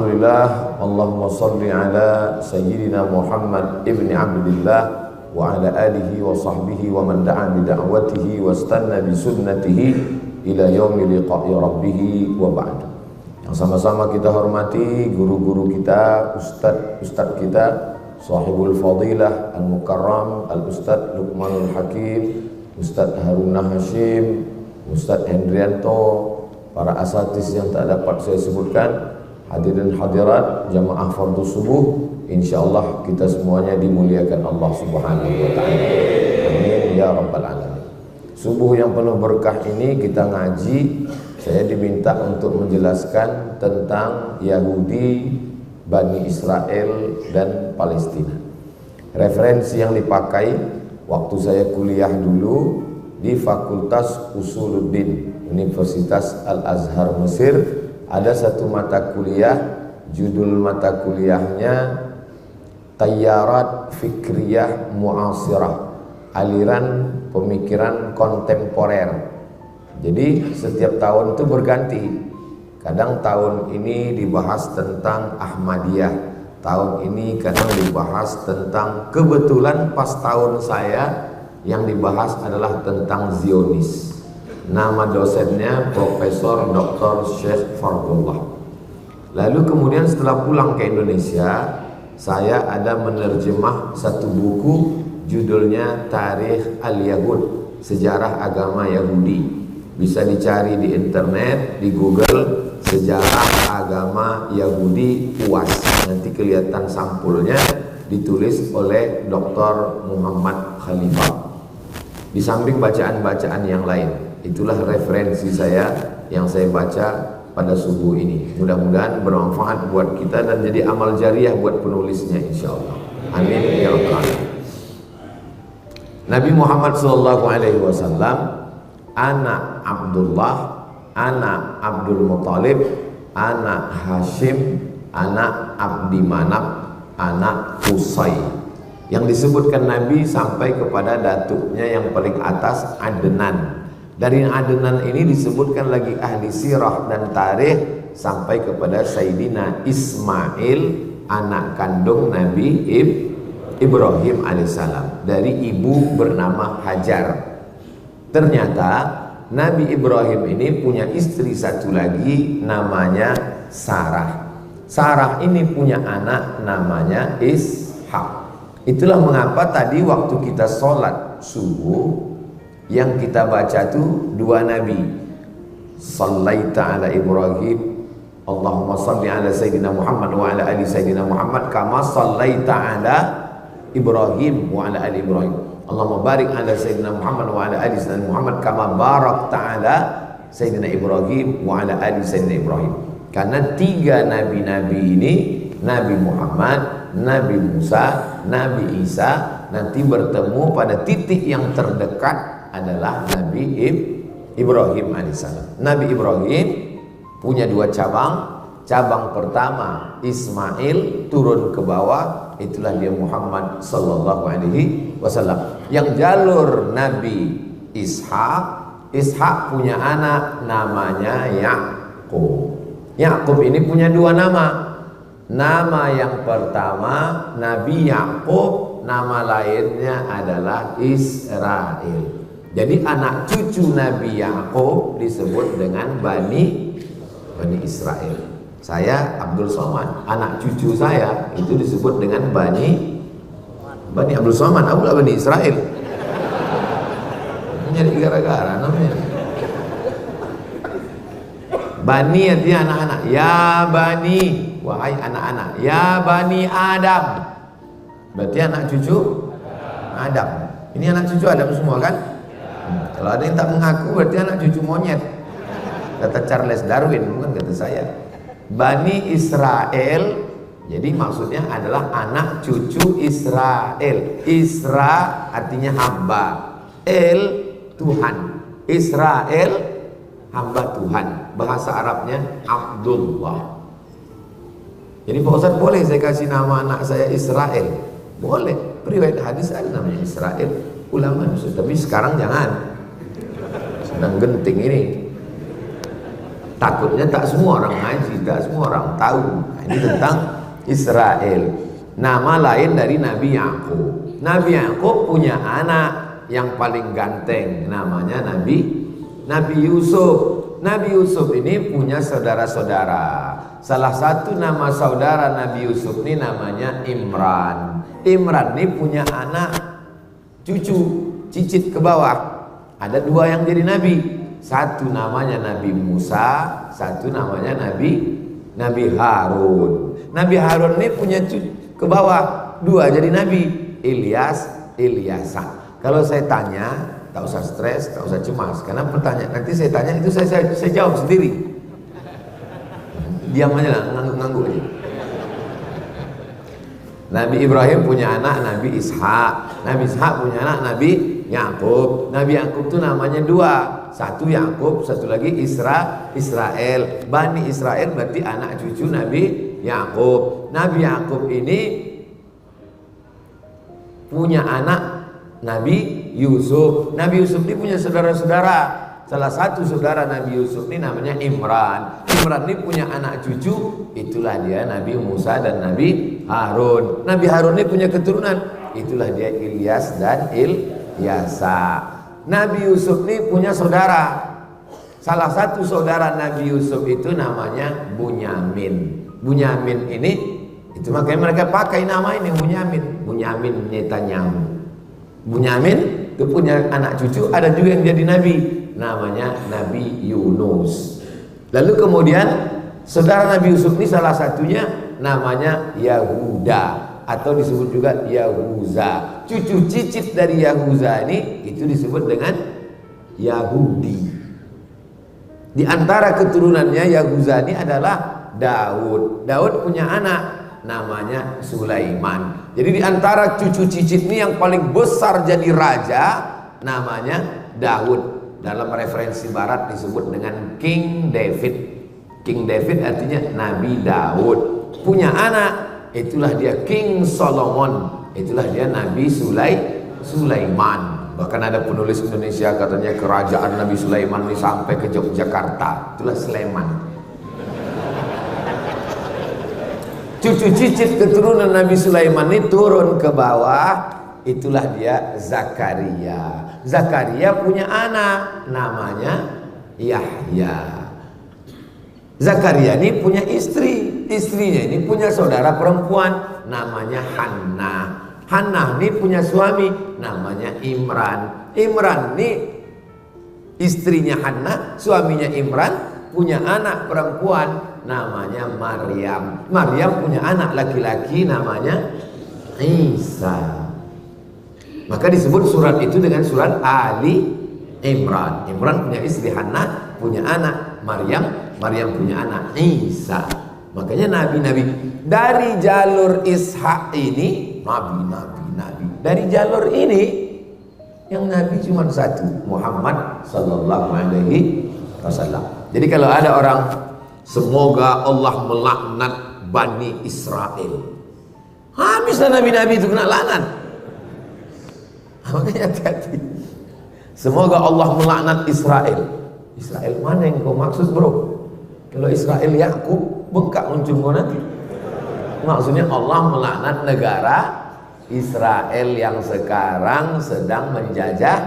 Alhamdulillah, Allahumma salli ala Sayyidina Muhammad ibni Abdillah wa ala alihi wa sahbihi wa man da'a bi da'watihi wa istanna bi sunnatihi ila yaumi liqa'i rabbih wa ba'd. Yang sama-sama kita hormati guru-guru kita, ustaz kita, sahibul fadilah al-mukarram al-ustaz Luqmanul Hakim, Ustaz Haruna Hashim, Ustaz Hendrianto, para asatis yang tak dapat saya sebutkan, hadirin hadirat jamaah fardu subuh, insyaallah kita semuanya dimuliakan Allah Subhanahu wa taala. Amin ya rabbal alamin. Subuh yang penuh berkah ini kita ngaji, saya diminta untuk menjelaskan tentang Yahudi, Bani Israel dan Palestina. Referensi yang dipakai waktu saya kuliah dulu di Fakultas Usuluddin Universitas Al-Azhar Mesir, ada satu mata kuliah, judul mata kuliahnya Tayyarat Fikriyah Mu'asirah, aliran pemikiran kontemporer. Jadi setiap tahun itu berganti. Kadang tahun ini dibahas tentang Ahmadiyah, tahun ini kadang dibahas tentang, kebetulan pas tahun saya yang dibahas adalah tentang Zionis. Nama dosennya Profesor Dr. Syekh Fardullah. Lalu kemudian setelah pulang ke Indonesia, saya ada menerjemah satu buku judulnya Tarikh Al-Yahud, Sejarah Agama Yahudi. Bisa dicari di internet, di Google, Sejarah Agama Yahudi UAS. Nanti kelihatan sampulnya, ditulis oleh Dr. Muhammad Khalifah. Di samping bacaan-bacaan yang lain. Itulah referensi saya yang saya baca pada subuh ini. Mudah-mudahan bermanfaat buat kita dan jadi amal jariah buat penulisnya insyaallah. Amin ya rabbal alamin. Nabi Muhammad SAW, anak Abdullah, anak Abdul Muthalib, anak Hashim, anak Abdi Manaf, anak Qusay. Yang disebutkan Nabi sampai kepada datuknya yang paling atas, Adnan. Dari Adnan ini disebutkan lagi ahli sirah dan tarikh sampai kepada Sayyidina Ismail, anak kandung Nabi Ibrahim alaihissalam, dari ibu bernama Hajar. Ternyata Nabi Ibrahim ini punya istri satu lagi namanya Sarah. Sarah ini punya anak namanya Ishak. Itulah mengapa tadi waktu kita sholat subuh yang kita baca tuh dua nabi. Sallaita ala Ibrahim, Allahumma salli ala Sayyidina Muhammad wa ala ali Sayyidina Muhammad kama sallaita ala Ibrahim wa ala ali Ibrahim. Allahumma barik ala Sayyidina Muhammad wa ala ali Sayyidina Muhammad kama barakta ala Sayyidina Ibrahim wa ala ali Sayyidina Ibrahim. Karena tiga nabi-nabi ini, Nabi Muhammad, Nabi Musa, Nabi Isa, nanti bertemu pada titik yang terdekat adalah Nabi Ibrahim alaihissalam. Nabi Ibrahim punya dua cabang. Cabang pertama Ismail turun ke bawah, itulah dia Muhammad sallallahu alaihi wasallam. Yang jalur Nabi Ishak, Ishak punya anak namanya Yakub. Yakub ini punya dua nama. Nama yang pertama Nabi Yakub, nama lainnya adalah Israel. Jadi anak cucu Nabi Yakub disebut dengan Bani Israel. Saya Abdul Somad, anak cucu saya itu disebut dengan Bani Abdul Somad. Aku lah Bani Israel. Jadi gara-gara namanya. Bani artinya anak-anak. Ya Bani, wahai anak-anak. Ya Bani Adam, berarti anak cucu Adam. Ini anak cucu Adam semua kan? Kalau ada yang tak mengaku berarti anak cucu monyet, kata Charles Darwin, bukan kata saya. Bani Israel, jadi maksudnya adalah anak cucu Israel. Isra artinya hamba, El Tuhan, Israel hamba Tuhan. Bahasa Arabnya Abdullah. Jadi Pak Ustaz, boleh saya kasih nama anak saya Israel? Boleh, riwayat hadis ada namanya Israel. Ulama Ustaz, tapi sekarang jangan, sedang genting ini. Takutnya tak semua orang ngaji, tak semua orang tahu. Nah, ini tentang Israel. Nama lain dari Nabi Yakub. Nabi Yakub punya anak yang paling ganteng, namanya Nabi Yusuf. Nabi Yusuf ini punya saudara-saudara. Salah satu nama saudara Nabi Yusuf ini namanya Imran. Imran ini punya anak cucu, cicit ke bawah. Ada dua yang jadi nabi. Satu namanya Nabi Musa, satu namanya Nabi Harun. Nabi Harun ini punya cucu ke bawah, dua jadi nabi, Ilyasa. Kalau saya tanya, tak usah stres, tak usah cemas, karena pertanyaan nanti saya tanya itu saya jawab sendiri. Diam aja lah, ngangguk-ngangguk aja. Nabi Ibrahim punya anak Nabi Ishak. Nabi Ishak punya anak Nabi Yakub. Nabi Yakub itu namanya dua. Satu Yakub, satu lagi Israel. Bani Israel berarti anak cucu Nabi Yakub. Nabi Yakub ini punya anak Nabi Yusuf. Nabi Yusuf ini punya saudara-saudara. Salah satu saudara Nabi Yusuf ini namanya Imran. Imran ini punya anak cucu, itulah dia Nabi Musa dan Nabi Harun. Nabi Harun ini punya keturunan, itulah dia Ilyas dan Ilyasa. Nabi Yusuf ini punya saudara. Salah satu saudara Nabi Yusuf itu namanya Bunyamin. Bunyamin ini, itu makanya mereka pakai nama ini Bunyamin Netanyahu. Bunyamin itu punya anak cucu, ada juga yang jadi nabi, namanya Nabi Yunus. Lalu kemudian saudara Nabi Yusuf ini salah satunya namanya Yahuda atau disebut juga Yahuza. Cucu cicit dari Yahuza ini itu disebut dengan Yahudi. Di antara keturunannya Yahuza ini adalah Daud. Daud punya anak namanya Sulaiman. Jadi di antara cucu cicit ini yang paling besar jadi raja namanya Daud. Dalam referensi barat disebut dengan King David. King David artinya Nabi Daud. Punya anak, itulah dia King Solomon. Itulah dia Nabi Sulaiman. Bahkan ada penulis Indonesia katanya kerajaan Nabi Sulaiman ini sampai ke Yogyakarta. Itulah Sleman. Cucu cicit keturunan Nabi Sulaiman ini turun ke bawah, itulah dia Zakaria. Zakaria punya anak namanya Yahya. Zakaria ini punya istri, istrinya ini punya saudara perempuan namanya Hannah. Hannah ini punya suami namanya Imran. Imran ini istrinya Hannah, suaminya Imran punya anak perempuan namanya Maryam. Maryam punya anak laki-laki namanya Isa. Maka disebut surat itu dengan surat Ali Imran. Imran punya istri Hannah, punya anak Maryam, Maryam punya anak Isa. Makanya nabi-nabi dari jalur Ishak ini nabi. Dari jalur ini yang nabi cuma satu, Muhammad sallallahu alaihi wasallam. Jadi kalau ada orang semoga Allah melaknat Bani Israel, habislah nabi-nabi itu kena laknat. Makanya hati-hati. Semoga Allah melaknat Israel. Israel mana yang kau maksud bro? Kalau Israel Yakub bengkak muncul kau nanti. Maksudnya Allah melaknat negara Israel yang sekarang sedang menjajah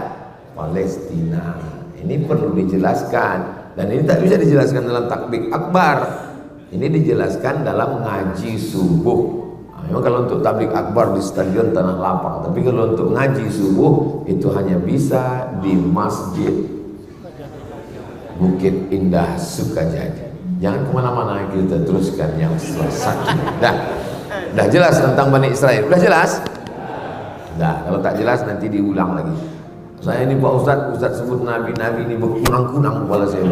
Palestina. Ini perlu dijelaskan. Dan ini tak bisa dijelaskan dalam takbir akbar. Ini dijelaskan dalam ngaji subuh. Memang kalau untuk tablik akbar di stadion Tanah Lapang, tapi kalau untuk ngaji subuh itu hanya bisa di Masjid Bukit Indah Sukajadi. Jangan kemana-mana, kita teruskan yang selesai. Dah jelas tentang Bani Israel. Udah jelas? Dah, kalau tak jelas nanti diulang lagi. Saya ini Pak Ustadz sebut nabi-nabi ini berkunang-kunang kepala saya.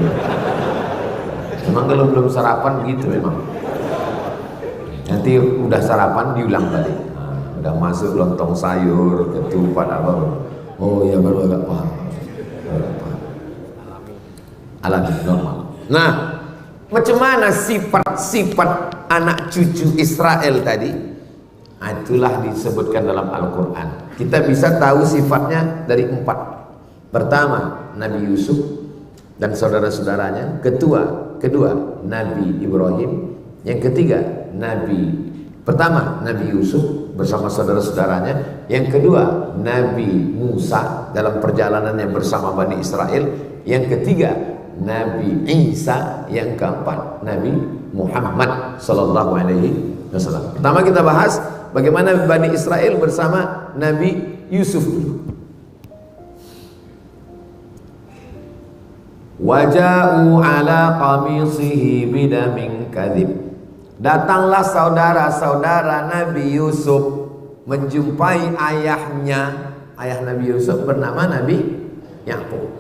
Memang kalau belum sarapan gitu memang. Nanti udah sarapan diulang balik. Udah masuk lontong sayur, ketupat apa. Oh ya baru agak paham. Alami normal. Nah, macam mana sifat-sifat anak cucu Israel tadi? Itulah disebutkan dalam Al-Quran. Kita bisa tahu sifatnya dari 4. Pertama, Nabi Yusuf dan saudara-saudaranya. Kedua, Nabi Ibrahim. Yang ketiga, nabi. Pertama, Nabi Yusuf bersama saudara-saudaranya. Yang kedua, Nabi Musa dalam perjalanannya bersama Bani Israel. Yang ketiga, Nabi Isa. Yang keempat, Nabi Muhammad sallallahu alaihi wasallam. Pertama kita bahas bagaimana Bani Israel bersama Nabi Yusuf dulu. Waja'u ala qamisihi bidamin kadhib. Datanglah saudara-saudara Nabi Yusuf menjumpai ayahnya. Ayah Nabi Yusuf bernama Nabi Yakub.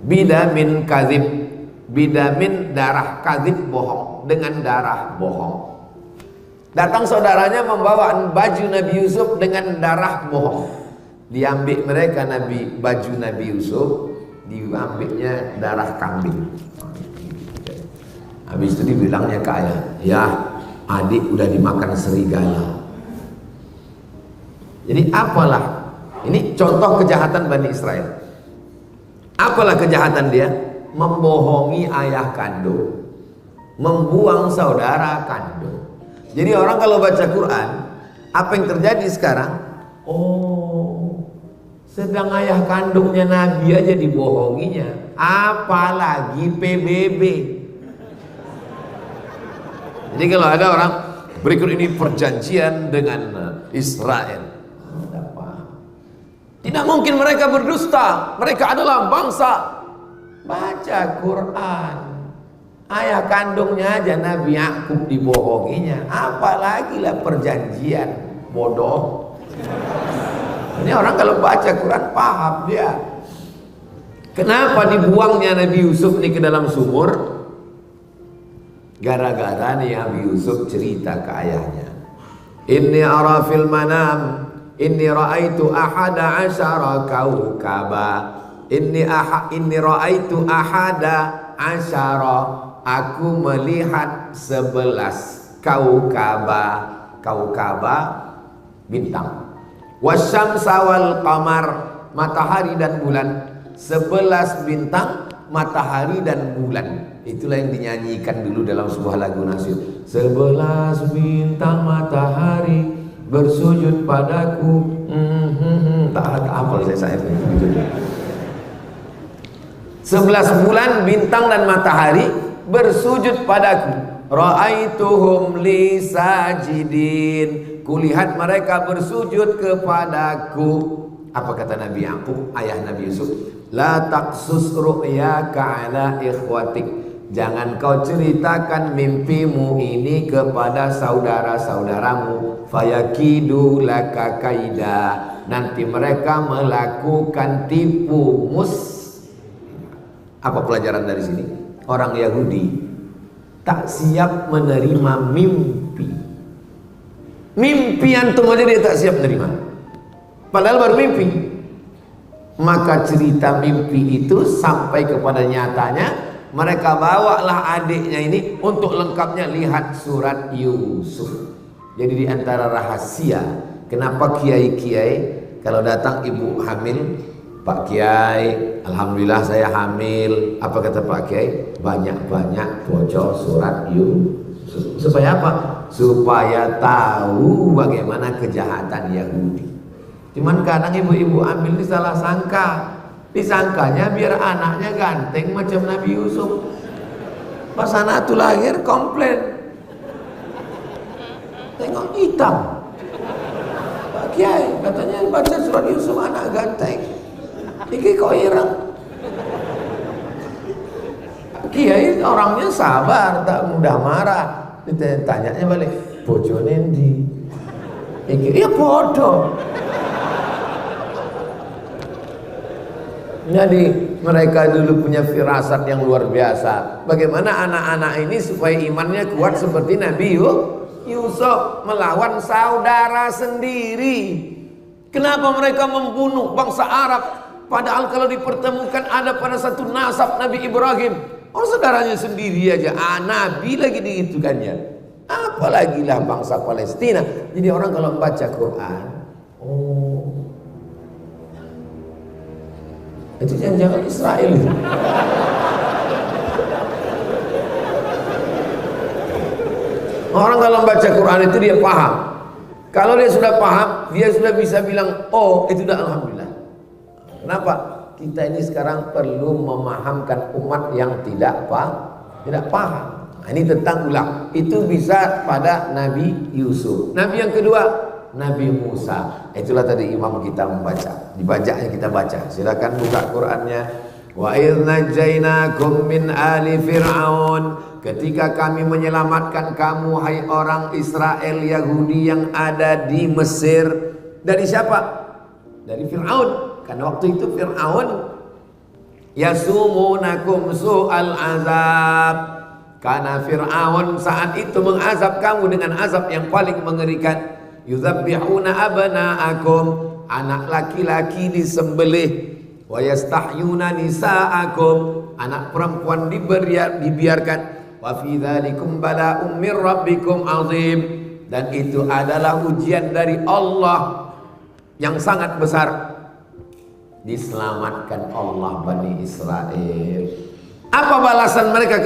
Bidamin kadhib. Bidamin darah, kadhib bohong, dengan darah bohong. Datang saudaranya membawa baju Nabi Yusuf dengan darah bohong. Diambil mereka baju Nabi Yusuf, diambilnya darah kambing. Habis itu dibilangnya ke ayah, ya adik udah dimakan serigala. Jadi apalah, ini contoh kejahatan Bani Israel. Apalah kejahatan dia? Membohongi ayah kandung, membuang saudara kandung. Jadi orang kalau baca Quran, apa yang terjadi sekarang? Oh, sedang ayah kandungnya Nabi aja dibohonginya, apalagi PBB. Jadi kalau ada orang berikut ini perjanjian dengan Israel, tidak mungkin mereka berdusta, mereka adalah bangsa. Baca Quran, ayah kandungnya aja Nabi Yakub dibohonginya, apalagi lah perjanjian, bodoh. Ini orang kalau baca Quran paham dia. Kenapa dibuangnya Nabi Yusuf ini ke dalam sumur? Gara-gara nih Nabi Yusuf cerita ke ayahnya, inni ara fil manam inni ra'aitu ahada asyara kaukaba. Inni ra'aitu ahada asyara, aku melihat 11 kaukaba. Kaukaba bintang. Wasyamsa wal qamar, matahari dan bulan. 11 bintang, matahari dan bulan. Itulah yang dinyanyikan dulu dalam sebuah lagu nasyid. 11 bintang matahari bersujud padaku. Tak hafal saya 11 bulan bintang dan matahari bersujud padaku. Ra'aituhum li sajidin, kulihat mereka bersujud kepadaku. Apa kata Nabi Yakub, ayah Nabi Yusuf? La taqsus ru'yaka ala ikhwatik, jangan kau ceritakan mimpimu ini kepada saudara-saudaramu. Fayakidu laka kaida, nanti mereka melakukan tipu mus. Apa pelajaran dari sini? Orang Yahudi tak siap menerima mimpi. Mimpi antum aja dia tak siap menerima, padahal baru mimpi. Maka cerita mimpi itu sampai kepada nyatanya, mereka bawalah adiknya ini untuk lengkapnya lihat surat Yusuf. Jadi di antara rahasia kenapa kiai-kiai kalau datang ibu hamil, Pak Kiai, alhamdulillah saya hamil. Apa kata Pak Kiai? Banyak-banyak baca surat Yusuf. Supaya apa? Supaya tahu bagaimana kejahatan Yahudi. Cuman kadang ibu-ibu hamil ini salah sangka. Disangkanya biar anaknya ganteng macam Nabi Yusuf. Pas anak itu lahir komplain, tengok hitam. Pak Kiai katanya baca surat Yusuf anak ganteng, iki kok ireng. Pak Kiai orangnya sabar, tak mudah marah. Ditanyanya balik, bojone ndi? Iki ya bodoh. Jadi mereka dulu punya firasat yang luar biasa. Bagaimana anak-anak ini supaya imannya kuat seperti Nabi Yusuf melawan saudara sendiri. Kenapa mereka membunuh bangsa Arab? Padahal kalau dipertemukan ada pada satu nasab Nabi Ibrahim. Oh, saudaranya sendiri aja, Nabi lagi digitukannya. Apalagi lah bangsa Palestina. Jadi orang kalau membaca Quran, oh, itu jangan Israel itu. Orang kalau baca Quran itu dia paham. Kalau dia sudah paham, dia sudah bisa bilang, oh itu udah alhamdulillah. Kenapa? Kita ini sekarang perlu memahamkan umat yang tidak paham. Nah, ini tentang ulang. Itu bisa pada Nabi Yusuf. Nabi yang kedua, Nabi Musa. Itulah tadi imam kita membaca. Dibacanya kita baca. Silakan buka Qurannya. Wa idh najainakum min ali fir'aun. Ketika kami menyelamatkan kamu hai orang Israel Yahudi yang ada di Mesir. Dari siapa? Dari Fir'aun. Karena waktu itu Fir'aun yasumunakum su'al azab. Karena Fir'aun saat itu mengazab kamu dengan azab yang paling mengerikan. Yuzabbihuna abna'akum, anak laki-laki disembelih. Wa yastahyuna nisa'akum, anak perempuan dibiarkan. Wa fi dzalikum bala'um mir rabbikum azim, dan itu adalah ujian dari Allah yang sangat besar. Diselamatkan Allah Bani Israel. Apa balasan mereka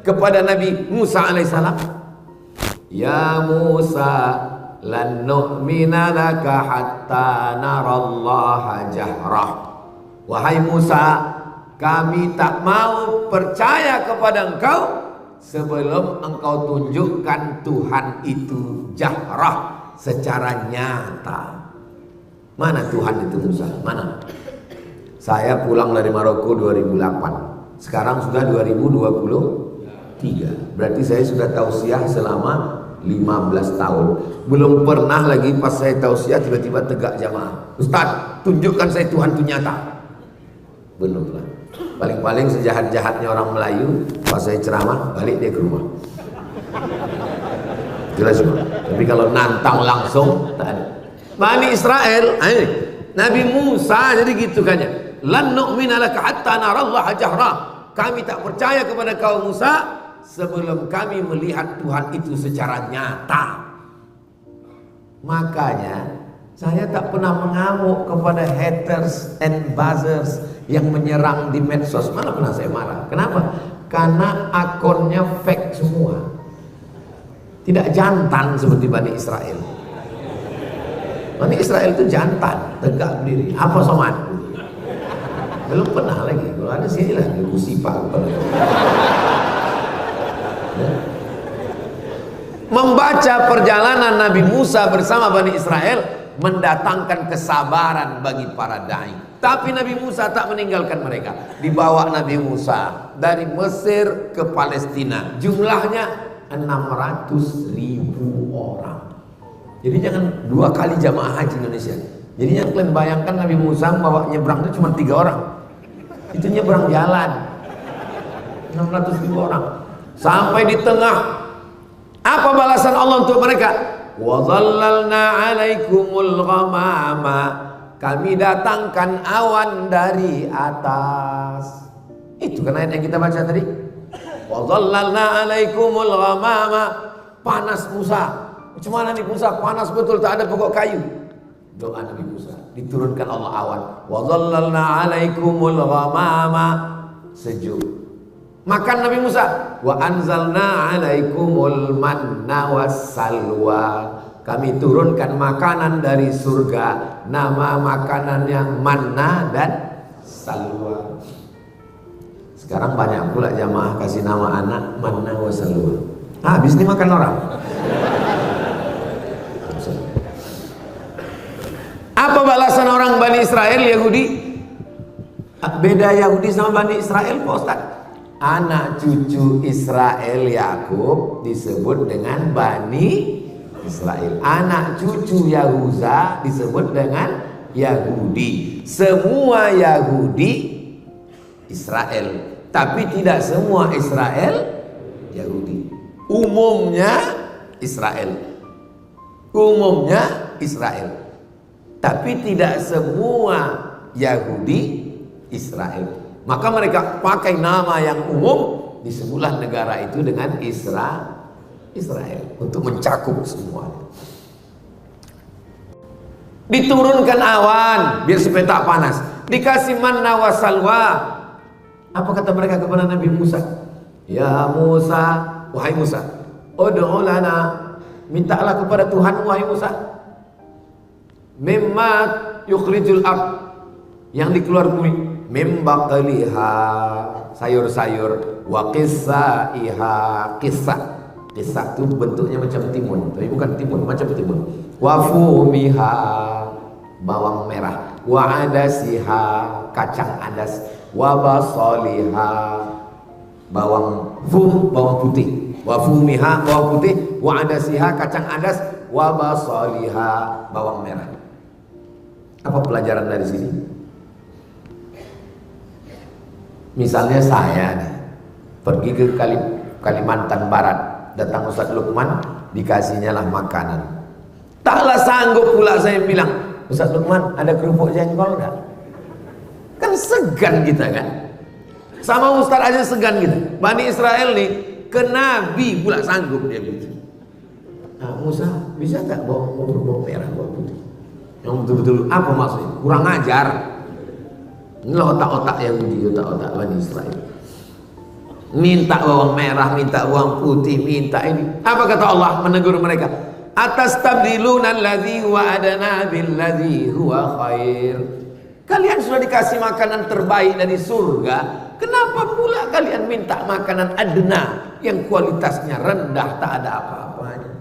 kepada Nabi Musa alaihissalam? Ya Musa, lan nu'mina laka hatta narallaha jahrah. Wahai Musa, kami tak mau percaya kepada engkau sebelum engkau tunjukkan Tuhan itu jahrah, secara nyata. Mana Tuhan itu Musa? Mana? Saya pulang dari Maroko 2008. Sekarang sudah 2023. Berarti saya sudah tausiah selama 15 tahun. Belum pernah lagi pas saya tausiah tiba-tiba tegak jamaah. Ustaz, tunjukkan saya Tuhan itu nyata. Belum lah. Paling-paling sejahat-jahatnya orang Melayu, pas saya ceramah balik dia ke rumah. Jelas semua. Tapi kalau nantang langsung tak ada. Bani Israel, Nabi Musa jadi gitu kan ya. Lan nu'mina laka hatta narallaha jahrah. Kami tak percaya kepada kau Musa sebelum kami melihat Tuhan itu secara nyata. Makanya saya tak pernah mengamuk kepada haters and buzzers yang menyerang di medsos. Mana pernah saya marah. Kenapa? Karena akunnya fake semua. Tidak jantan seperti Bani Israel. Bani Israel itu jantan, tegak berdiri. Apa somat? Belum pernah lagi. Kalau ada sini lah, kusipah. Membaca perjalanan Nabi Musa bersama Bani Israel mendatangkan kesabaran bagi para dai. Tapi Nabi Musa tak meninggalkan mereka. Dibawa Nabi Musa dari Mesir ke Palestina. Jumlahnya 600.000 orang. Jadi jangan 2 kali jamaah haji Indonesia. Jadi yang kalian bayangkan Nabi Musa bawa nyebrang itu cuma 3 orang. Itu nyebrang jalan. 600.000 orang. Sampai di tengah. Apa balasan Allah untuk mereka? Wa dhallalna 'alaikumul ghamama. Kami datangkan awan dari atas. Itu kan ayat yang kita baca tadi. Wa dhallalna 'alaikumul ghamama. Panas Musa. Cuma Nabi Musa panas betul, tak ada pokok kayu. Doa Nabi Musa, diturunkan Allah awan. Wa dhallalna 'alaikumul ghamama, sejuk. Makan Nabi Musa, wa anzalna 'alaikumul manna wassalwa. Kami turunkan makanan dari surga. Nama makanannya manna dan salwa. Sekarang banyak pula jamaah kasih nama anak manna wassalwa. Habis dimakan orang. Apa balasan orang Bani Israel Yahudi? Beda Yahudi sama Bani Israel Pak Ustaz. Anak cucu Israel Yakub disebut dengan Bani Israel. Anak cucu Yahuza disebut dengan Yahudi. Semua Yahudi Israel, tapi tidak semua Israel Yahudi. Umumnya Israel. Umumnya Israel. Tapi tidak semua Yahudi Israel. Maka mereka pakai nama yang umum, disebutlah negara itu dengan Israel untuk mencakup semuanya. Diturunkan awan biar supaya tak panas. Dikasih manna wa salwa. Apa kata mereka kepada Nabi Musa? Ya Musa, wahai Musa, ud'u lana, mintalah kepada Tuhan wahai Musa, mimma yukhrijul ard, yang dikeluar bumi, mim baqliha, sayur-sayur, wa qissaiha, kisah itu bentuknya macam timun, tapi bukan timun, macam timun. Wa fumiha, bawang merah, wa adasiha, kacang adas, wa basaliha, bawang putih, wa fumiha, bawang putih, wa adasiha, kacang adas, wa basaliha, bawang merah. Apa pelajaran dari sini? Misalnya saya nih pergi ke Kalimantan Barat, datang Ustaz Lukman, dikasihnya lah makanan. Taklah sanggup pula saya bilang, Ustaz Lukman ada kerupuk jengkol enggak? Kan segan kita kan. Sama Ustaz aja segan kita. Bani Israel nih ke Nabi pula sanggup dia bilang. Nah, Musa bisa enggak bawang merah, bawang putih? Yang betul-betul apa maksudnya? Kurang ajar. Ini otak-otak Yahudi, otak-otak Bani Israel. Minta bawang merah, minta bawang putih, minta ini. Apa kata Allah menegur mereka? Atastabdiluna alladzi huwa adna billadzi huwa khair. Kalian sudah dikasih makanan terbaik dari surga, kenapa pula kalian minta makanan adna yang kualitasnya rendah, tak ada apa-apanya?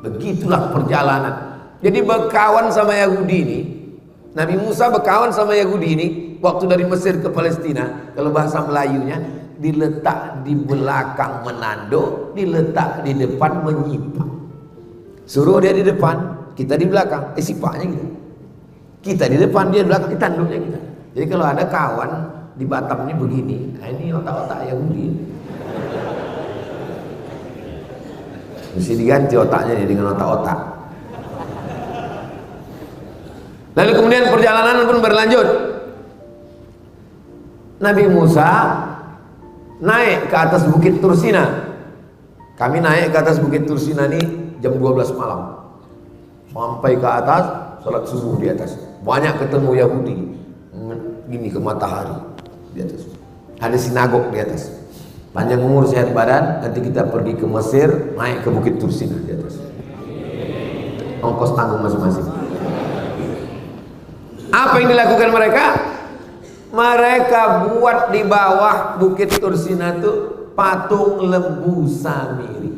Begitulah perjalanan. Jadi berkawan sama Yahudi ini, Nabi Musa berkawan sama Yahudi ini waktu dari Mesir ke Palestina. Kalau bahasa Melayunya, diletak di belakang menando, diletak di depan menyipak. Suruh dia di depan, kita di belakang. Sipaknya gitu. Kita di depan, dia di belakang, tanduknya kita. Jadi kalau ada kawan di Batam ini begini, nah ini otak-otak Yahudi. Mesti diganti otaknya dengan otak-otak. Lalu kemudian perjalanan pun berlanjut. Nabi Musa naik ke atas bukit Tursina. Kami naik ke atas bukit Tursina ini jam 12 malam. Sampai ke atas, salat subuh di atas. Banyak ketemu Yahudi. Gini ke matahari di atas. Ada sinagog di atas. Panjang umur sehat badan, nanti kita pergi ke Mesir, naik ke bukit Tursina di atas. Ongkos tanggung masing-masing. Apa yang dilakukan mereka? Mereka buat di bawah bukit Tursina itu patung lembu Samiri.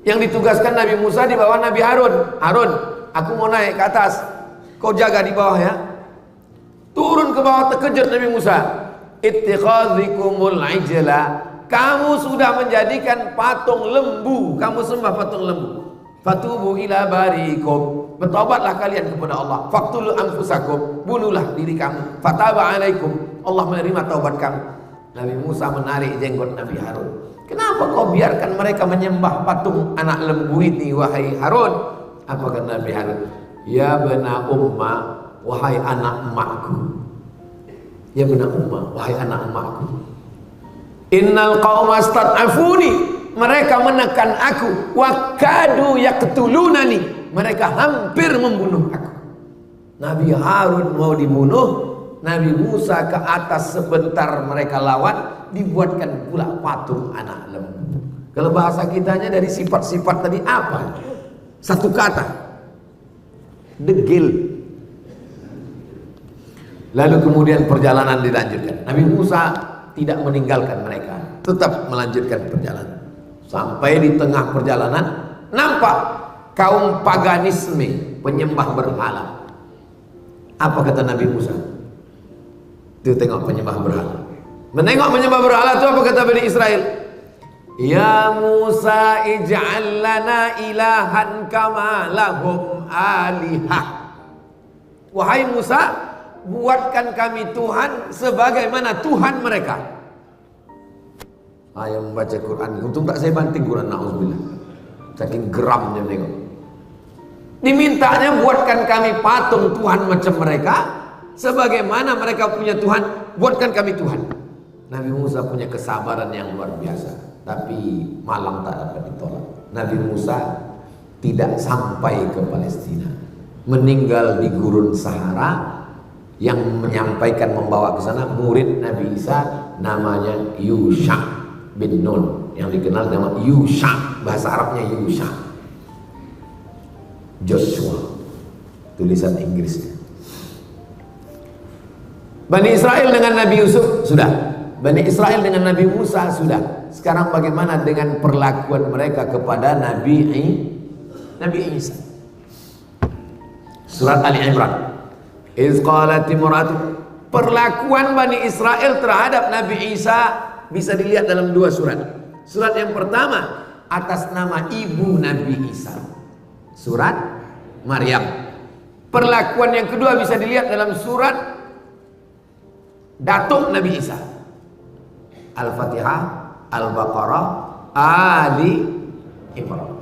Yang ditugaskan Nabi Musa di bawah Nabi Harun. Harun, aku mau naik ke atas, kau jaga di bawah ya. Turun ke bawah, terkejut Nabi Musa. Ittikhadhikumul ijla, kamu sudah menjadikan patung lembu, kamu sembah patung lembu. Fatubu ila barikum, bertobatlah kalian kepada Allah. Faqtulu anfusakum, bunuhlah diri kamu. Fataba alaikum, Allah menerima taubat kamu. Nabi Musa menarik jenggot Nabi Harun. Kenapa kau biarkan mereka menyembah patung anak lembu ini, wahai Harun? Apa kata Nabi Harun? Ya bena umma, wahai anak emakku. Ya bena umma, wahai anak emakku. Innal qauma stad'afuni, mereka menekan aku, wa kadu yaqtulunani, mereka hampir membunuh aku. Nabi Harun mau dibunuh, Nabi Musa ke atas sebentar mereka lawan, dibuatkan pula patung anak lembu. Kalau bahasa kitanya dari sifat-sifat tadi apa? Satu kata, degil. Lalu kemudian perjalanan dilanjutkan. Nabi Musa tidak meninggalkan mereka, tetap melanjutkan perjalanan. Sampai di tengah perjalanan nampak kaum paganisme, penyembah berhala. Apa kata Nabi Musa? Itu tengok penyembah berhala. Menengok penyembah berhala itu apa kata Bani Israel? Ya Musa ij'al lana ilahan kama lahum alihah. Wahai Musa, buatkan kami Tuhan sebagaimana Tuhan mereka. Yang membaca Quran, untung tak saya banting Quran, na'udzubillah, saking geramnya tengok. Dimintanya buatkan kami patung Tuhan macam mereka, sebagaimana mereka punya Tuhan, buatkan kami Tuhan. Nabi Musa punya kesabaran yang luar biasa, tapi malang tak dapat ditolak. Nabi Musa tidak sampai ke Palestina, meninggal di gurun Sahara. Yang menyampaikan, membawa ke sana murid Nabi Isa namanya Yusha bin Nun. yang dikenal nama Yusha, bahasa Arabnya Yusha, Joshua, tulisan Inggrisnya. Bani Israel dengan Nabi Yusuf sudah, Bani Israel dengan Nabi Musa sudah. Sekarang bagaimana dengan perlakuan mereka kepada Nabi Isa? Surat Ali Imran. Iz qalat imra'atu, perlakuan Bani Israel terhadap Nabi Isa bisa dilihat dalam dua surat. Surat yang pertama atas nama ibu Nabi Isa, surat Maryam. Perlakuan yang kedua bisa dilihat dalam surat datuk Nabi Isa, Al-Fatihah, Al-Baqarah, Ali Imran.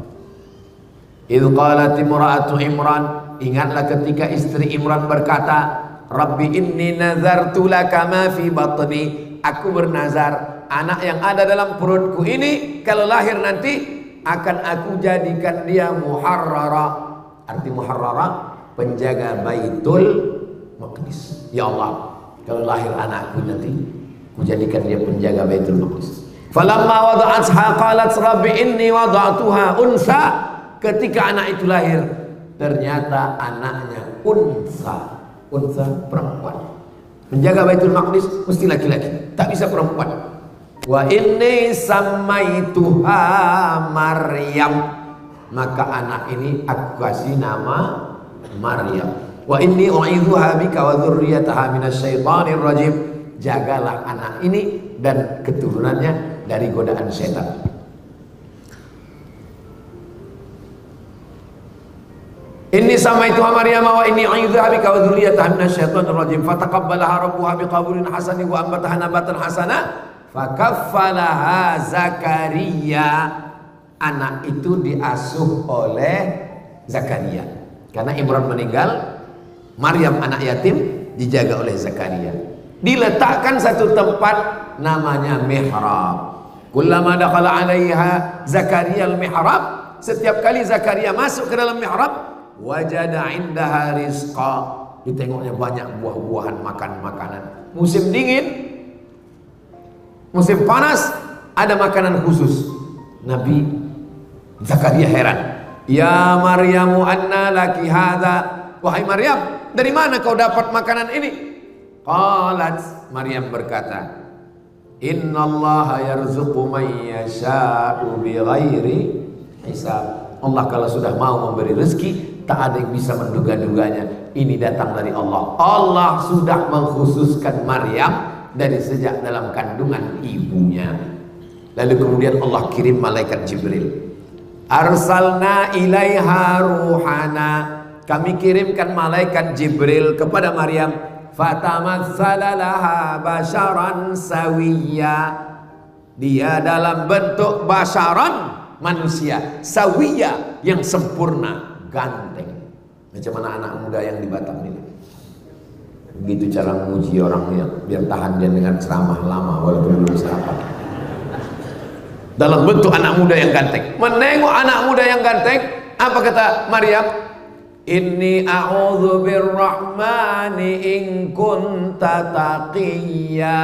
Idz qalat imra'atu Imran, ingatlah ketika istri Imran berkata, Rabbi inni nazartu laka ma fi batni, aku bernazar anak yang ada dalam perutku ini kalau lahir nanti akan aku jadikan dia muharrara. Arti muharrara, penjaga Baitul Maqdis. Ya Allah, kalau lahir anakku nanti aku jadikan dia penjaga Baitul Maqdis. Falamma wada'atha qalat rabbi inni wada'tuha unsa. Ketika anak itu lahir, ternyata anaknya unsa. Unsa, perempuan. Penjaga Baitul Maqdis mesti laki-laki, tak bisa perempuan. Wa inni samaituha Maryam, maka anak ini aku kasih nama Maryam. Wa inni u'idzuha bika wa dzurriyyataha minasyaitonir rajim, jagalah anak ini dan keturunannya dari godaan setan. Inni samaituha Maryam wa inni u'idzuha bika wa dzurriyyataha minasyaitonir rajim fataqabbalaha rabbuha biqabulin hasanin wa ambataha nabatan hasana fakaffalaha Zakaria. Anak itu diasuh oleh Zakaria karena Imran meninggal, Maryam anak yatim dijaga oleh Zakaria. Diletakkan satu tempat namanya mihrab. Kullama dakhala 'alaiha Zakaria al-mihrab, setiap kali Zakaria masuk ke dalam mihrab, wajada indaha rizqa, ditengoknya banyak buah-buahan, makan-makanan. Musim dingin, musim panas ada makanan khusus. Nabi Zakaria heran. Ya Maryamu anna laki hadza, wahai Maryam, dari mana kau dapat makanan ini? Qalat, Maryam berkata, innallaha yarzuqu man yasha'u bighairi hisab. Allah kalau sudah mau memberi rezeki, tak ada yang bisa menduga-duganya. Ini datang dari Allah. Allah sudah mengkhususkan Maryam dari sejak dalam kandungan ibunya. Lalu kemudian Allah kirim malaikat Jibril. Arsalna ilaiha ruhana, kami kirimkan malaikat Jibril kepada Maryam. Fatamatsala laha basharan sawiyya, dia dalam bentuk basharan, manusia, sawiyya, yang sempurna, ganteng. Macam mana anak muda yang di Batam ini. Begitu cara menguji orangnya biar tahan dia dengan ceramah lama walaupun belum sarapan. Dalam bentuk anak muda yang ganteng. Menengok anak muda yang ganteng, apa kata Maryam? Inni a'udzu birrahmani in kunta taqiyya,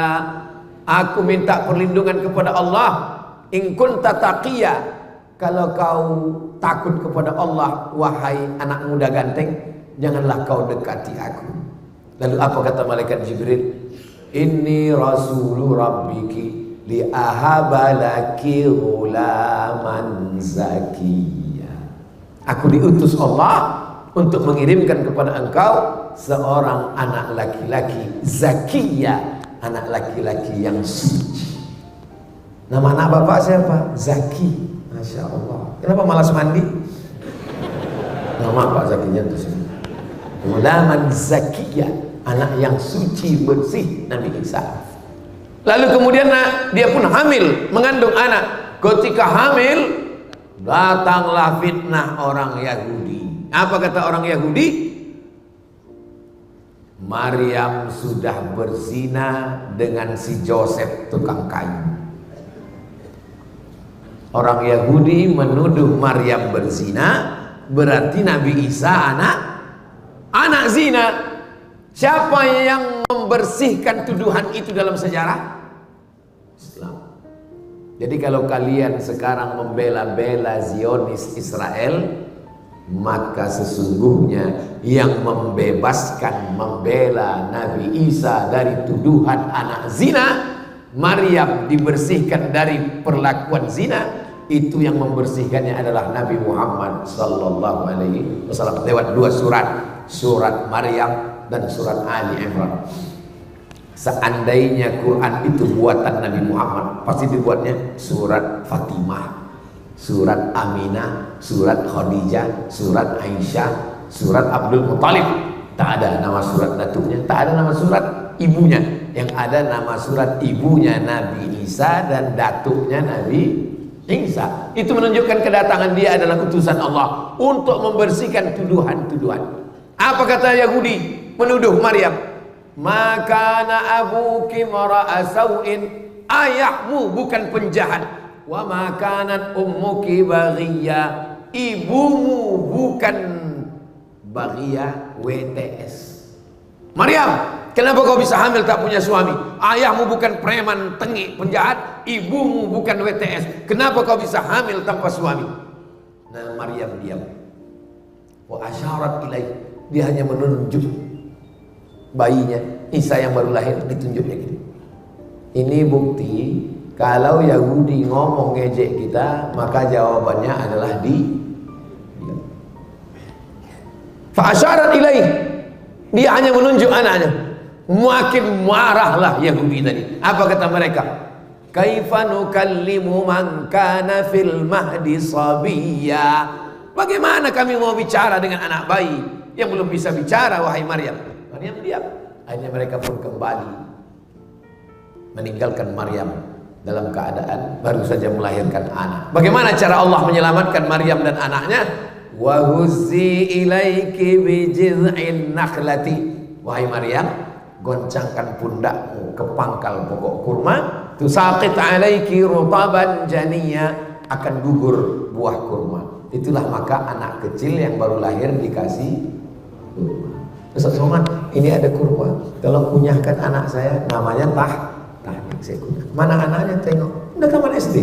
aku minta perlindungan kepada Allah, in kunta taqiyya, kalau kau takut kepada Allah wahai anak muda ganteng, janganlah kau dekati aku. Lalu apa kata malaikat Jibril? Inni rasulu rabbiki li ahabalaki ghulaman zakiyya, aku diutus Allah untuk mengirimkan kepada engkau seorang anak laki-laki zakiyya, anak laki-laki yang suci. Nama anak bapak siapa? Zaki. Masya Allah. Kenapa malas mandi? Nama Pak Zakinya itu sih. Ghulaman zakiyya, anak yang suci bersih, Nabi Isa. Lalu kemudian dia pun hamil, mengandung anak. Ketika hamil, datanglah fitnah orang Yahudi. Apa kata orang Yahudi? Maryam sudah berzina dengan si Joseph tukang kayu. Orang Yahudi menuduh Maryam berzina, berarti Nabi Isa anak zina. Siapa yang membersihkan tuduhan itu dalam sejarah? Islam. Jadi kalau kalian sekarang membela-bela Zionis Israel, maka sesungguhnya yang membebaskan, membela Nabi Isa dari tuduhan anak zina, Maryam dibersihkan dari perlakuan zina, itu yang membersihkannya adalah Nabi Muhammad sallallahu alaihi wasallam lewat dua surat, surat Maryam dan surat Ali Imran. Seandainya Quran itu buatan Nabi Muhammad, pasti dibuatnya surat Fatimah, surat Aminah, surat Khadijah, surat Aisyah, surat Abdul Muttalib. Tak ada nama surat datuknya, tak ada nama surat ibunya. Yang ada nama surat ibunya Nabi Isa dan datuknya Nabi Isa. Itu menunjukkan kedatangan dia adalah utusan Allah untuk membersihkan tuduhan-tuduhan. Apa kata Yahudi menuduh Maryam? Maka abuki mara'a sau'in, ayahmu bukan penjahat. Wa makanat ummuki baghiya, ibumu bukan baghiya WTS. Maryam, kenapa kau bisa hamil tak punya suami? Ayahmu bukan preman tengik penjahat, ibumu bukan WTS. Kenapa kau bisa hamil tanpa suami? Nah, Maryam diam. Wa asyarat ilaih, dia hanya menunjuk bayinya Isa yang baru lahir, ditunjuknya gitu. Ini bukti kalau Yahudi ngomong ngejek kita, maka jawabannya adalah di fa'asyarat ilaih, dia hanya menunjuk anaknya. Makin marahlah Yahudi tadi. Apa kata mereka? Kaifa nukallimu man kana fil mahdi sabiyya. Bagaimana kami mau bicara dengan anak bayi yang belum bisa bicara, wahai Maryam? Maryam diam. Akhirnya mereka pun kembali meninggalkan Maryam dalam keadaan baru saja melahirkan anak. Bagaimana cara Allah menyelamatkan Maryam dan anaknya? Wa huzzi ilaiki bi jiz'in nakhlati. Wahai Maryam, goncangkan pundakmu ke pangkal pokok kurma, tusaqit alaiki rutaban janiyya, akan gugur buah kurma. Itulah maka anak kecil yang baru lahir dikasih kurma. Ustaz Somad, ini ada kurma, tolong kunyahkan anak saya, namanya Tahnik. Saya kunyah. Mana anaknya? Tengok, udah taman SD.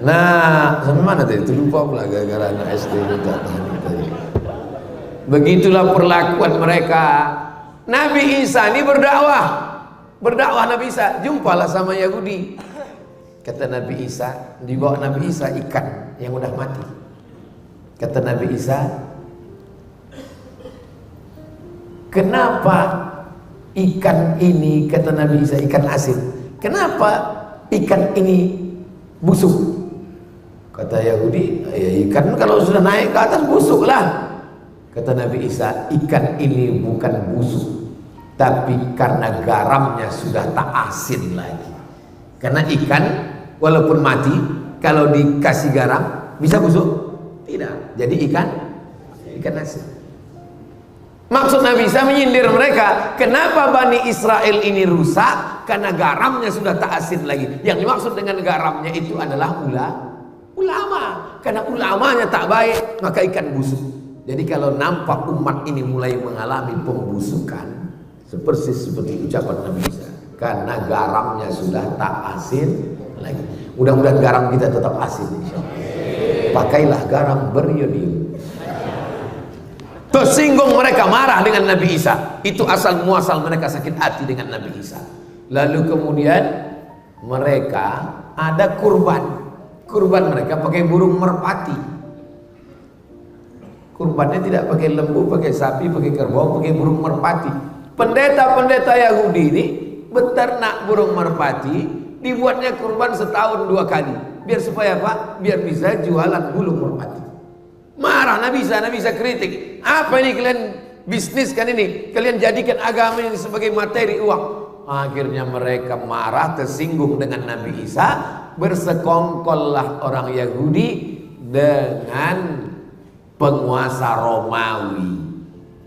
Nah, sampai mana tadi? Itu lupa pula gara-gara anak SD minta Tahnik tadi. Begitulah perlakuan mereka. Nabi Isa ini berdakwah Nabi Isa, jumpalah sama Yahudi. Kata Nabi Isa, dibawa Nabi Isa ikan yang udah mati. Kata Nabi Isa, kenapa ikan ini, kata Nabi Isa, ikan asin, kenapa ikan ini busuk? Kata Yahudi, ya ikan kalau sudah naik ke atas busuk lah. Kata Nabi Isa, ikan ini bukan busuk, tapi karena garamnya sudah tak asin lagi. Karena ikan walaupun mati, kalau dikasih garam bisa busuk? Tidak. Jadi ikan asin. Maksud Nabi Isa menyindir mereka, kenapa Bani Israel ini rusak? Karena garamnya sudah tak asin lagi. Yang dimaksud dengan garamnya itu adalah ulama. Karena ulamanya tak baik, maka ikan busuk. Jadi kalau nampak umat ini mulai mengalami pembusukan, persis seperti ucapan Nabi Isa, karena garamnya sudah tak asin lagi. Mudah-mudahan garam kita tetap asin, insyaallah. Pakailah garam beriodium. Tersinggung mereka, marah dengan Nabi Isa. Itu asal muasal mereka sakit hati dengan Nabi Isa. Lalu kemudian mereka ada kurban. Kurban mereka pakai burung merpati. Kurbannya tidak pakai lembu, pakai sapi, pakai kerbau, pakai burung merpati. Pendeta-pendeta Yahudi ini beternak burung merpati, dibuatnya kurban setahun 2 kali. Biar supaya apa? Biar bisa jualan bulu merpati. Marah Nabi Isa kritik. Apa ini kalian bisniskan ini? Kalian jadikan agama ini sebagai materi uang. Akhirnya mereka marah, tersinggung dengan Nabi Isa. Bersekongkollah orang Yahudi dengan penguasa Romawi,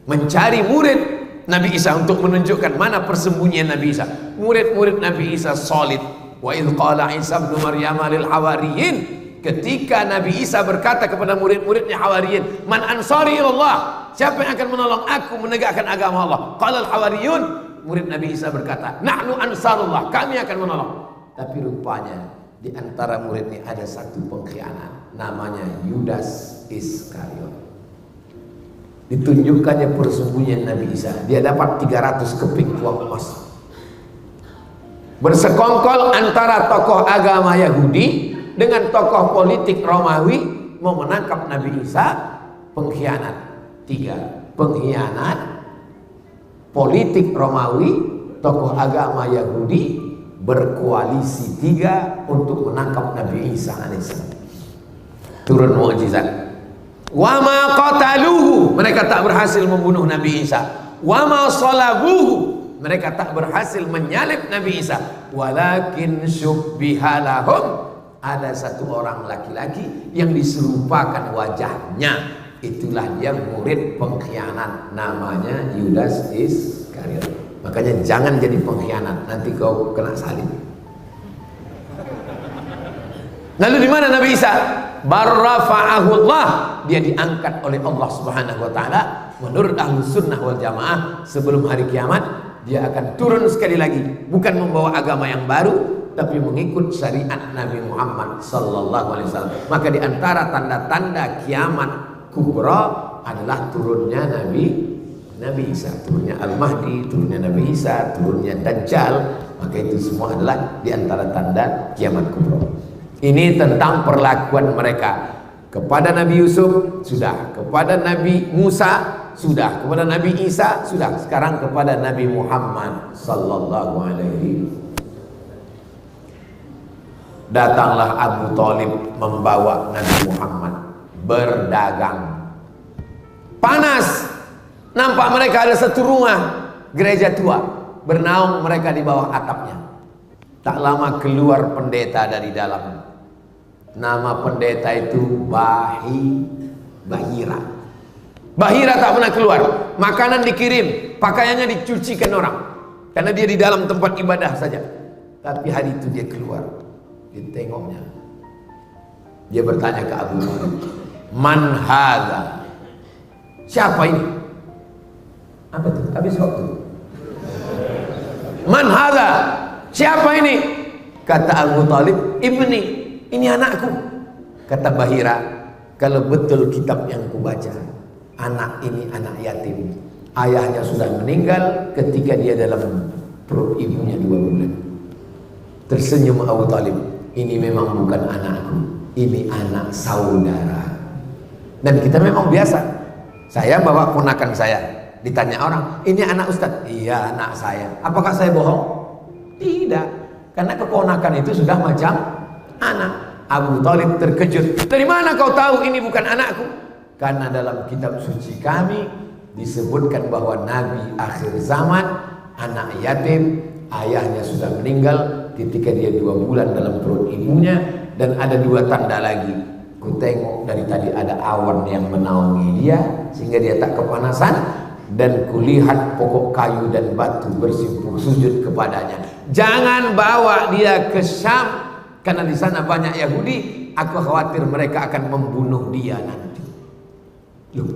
mencari murid Nabi Isa untuk menunjukkan mana persembunyian Nabi Isa. Murid-murid Nabi Isa solid. Wa idh qala Isa ibn Maryam lil hawariyin, Ketika Nabi Isa berkata kepada murid-muridnya Hawariyin, "Man ansari ilallah?" Siapa yang akan menolong aku menegakkan agama Allah? Qala al-Hawariyun, murid Nabi Isa berkata, "Nahnu ansarullah." Kami akan menolong. Tapi rupanya di antara murid ini ada satu pengkhianat, namanya Yudas Iskariot. Ditunjukkannya persembunyian Nabi Isa. Dia dapat 300 keping uang emas. Bersekongkol antara tokoh agama Yahudi dengan tokoh politik Romawi mau menangkap Nabi Isa. Pengkhianat 3, pengkhianat politik Romawi, tokoh agama Yahudi berkoalisi 3 untuk menangkap Nabi Isa alaihissalam. Turun mukjizat. Wa ma qataluhu, mereka tak berhasil membunuh Nabi Isa. Wa ma salabuhu, mereka tak berhasil menyalib Nabi Isa. Walakin syubbiha lahum, ada satu orang laki-laki yang diserupakan wajahnya. Itulah yang murid pengkhianat, namanya Yudas Iskariot. Makanya jangan jadi pengkhianat, nanti kau kena salib. Lalu di mana Nabi Isa? Barrafa'ahullah, dia diangkat oleh Allah Subhanahu wa taala. Menurut Ahlus Sunnah wal Jamaah, sebelum hari kiamat dia akan turun sekali lagi, bukan membawa agama yang baru, tapi mengikut syariat Nabi Muhammad sallallahu alaihi wasallam. Maka di antara tanda-tanda kiamat kubra adalah turunnya Nabi Isa, turunnya Al-Mahdi, turunnya Nabi Isa, turunnya Dajjal. Maka itu semua adalah di antara tanda kiamat kubra. Ini tentang perlakuan mereka kepada Nabi Yusuf sudah, kepada Nabi Musa sudah, kepada Nabi Isa sudah, sekarang kepada Nabi Muhammad sallallahu alaihi. Datanglah Abu Thalib membawa Nabi Muhammad berdagang. Panas, nampak mereka ada satu rumah gereja tua, bernaung mereka di bawah atapnya. Tak lama keluar pendeta dari dalam. Nama pendeta itu Bahira. Bahira tak pernah keluar. Makanan dikirim, pakaiannya dicucikan orang, karena dia di dalam tempat ibadah saja. Tapi hari itu dia keluar, ditengoknya. Dia bertanya ke Abu Thalib, "Man hadza?" Siapa ini? Apa itu? Habis waktu. "Man hadza?" Siapa ini? Kata Abu Thalib, "Ibni." Ini anakku. Kata Bahira, kalau betul kitab yang kubaca, anak ini anak yatim. Ayahnya sudah meninggal ketika dia dalam perut ibunya 2 bulan. Tersenyum Abu Thalib, ini memang bukan anakku, ini anak saudara. Dan kita memang biasa. Saya bawa ponakan saya, ditanya orang, ini anak Ustaz? Iya, anak saya. Apakah saya bohong? Tidak, karena keponakan itu sudah macam anak. Abu Thalib terkejut. Dari mana kau tahu ini bukan anakku? Karena dalam kitab suci kami disebutkan bahwa Nabi akhir zaman, anak yatim, ayahnya sudah meninggal ketika dia 2 bulan dalam perut ibunya. Dan ada 2 tanda lagi. Ku tengok dari tadi ada awan yang menaungi dia sehingga dia tak kepanasan, dan kulihat pokok kayu dan batu bersimpuh sujud kepadanya. Jangan bawa dia ke Syam, karena di sana banyak Yahudi. Aku khawatir mereka akan membunuh dia nanti. Loh,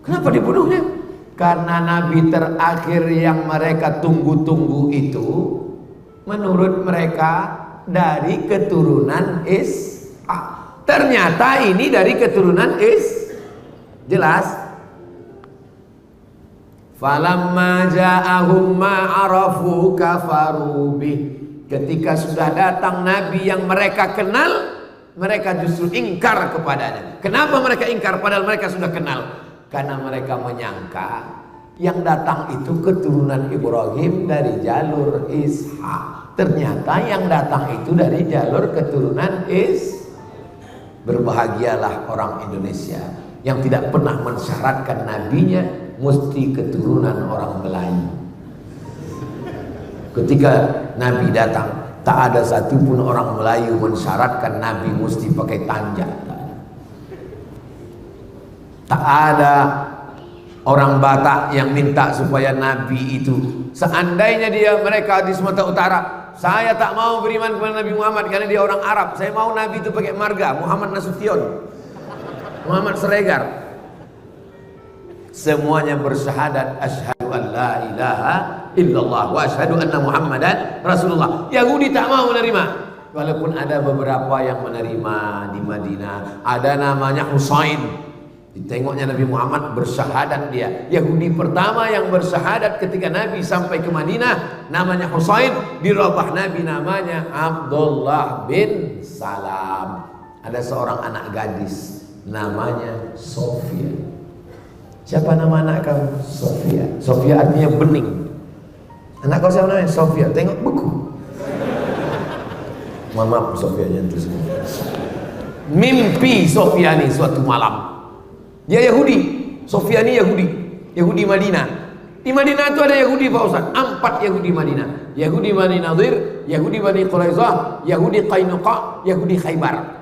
kenapa dibunuhnya? Karena Nabi terakhir yang mereka tunggu-tunggu itu, menurut mereka dari keturunan Ishak. Ternyata ini dari keturunan jelas. Falamma ja'ahum ma arafu kafaru bih. Ketika sudah datang Nabi yang mereka kenal, mereka justru ingkar kepadanya. Kenapa mereka ingkar padahal mereka sudah kenal? Karena mereka menyangka yang datang itu keturunan Ibrahim dari jalur Ishak. Ternyata yang datang itu dari jalur keturunan Berbahagialah orang Indonesia yang tidak pernah mensyaratkan nabinya mesti keturunan orang Melayu. Ketika Nabi datang, tak ada satupun orang Melayu mensyaratkan Nabi mesti pakai tanja. Tak ada orang Batak yang minta supaya Nabi itu, seandainya mereka di Sumatera Utara, Saya tak mau beriman kepada Nabi Muhammad karena dia orang Arab. Saya mau Nabi itu pakai marga Muhammad Nasution, Muhammad Siregar. Semuanya bersyahadat asyhadu an la ilaha illallah wa asyhadu anna Muhammadan Rasulullah. Yahudi tak mau menerima. Walaupun ada beberapa yang menerima di Madinah. Ada namanya Husain. Ditengoknya Nabi Muhammad bersyahadat dia. Yahudi pertama yang bersyahadat ketika Nabi sampai ke Madinah namanya Husain. Dirubah Nabi namanya Abdullah bin Salam. Ada seorang anak gadis namanya Sofia. Siapa nama anak kamu? Sofia. Sofia artinya bening. Anak kau siapa namanya? Sofia. Tengok buku. Mohon maaf Sofia itu semua. Mimpi Sofia ini suatu malam. Dia Yahudi. Sofia ini Yahudi. Yahudi Madinah. Di Madinah itu ada Yahudi Pak Ustaz. 4 Yahudi Madinah. Yahudi Bani Nadir, Yahudi Bani Quraizah, Yahudi Qainuqa, Yahudi Khaybar.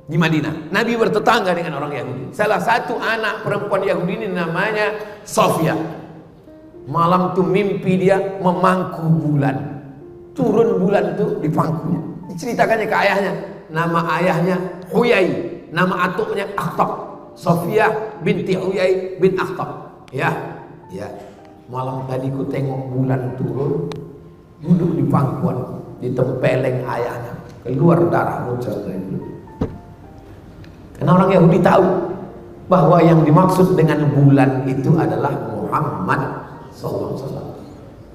Di Madinah. Nabi bertetangga dengan orang Yahudi. Salah satu anak perempuan Yahudi ini namanya Sofia. Malam itu mimpi dia memangku bulan. Turun bulan itu di pangkunya. Diceritakannya ke ayahnya. Nama ayahnya Huyai, nama atuknya Akhtab. Sofia binti Huyai bin Akhtab. Ya. Malam tadi ku tengok bulan turun, duduk di pangkuan, ditempeleng ayahnya. Keluar darah muncul dari mulut. Karena orang Yahudi tahu bahwa yang dimaksud dengan bulan itu adalah Muhammad SAW.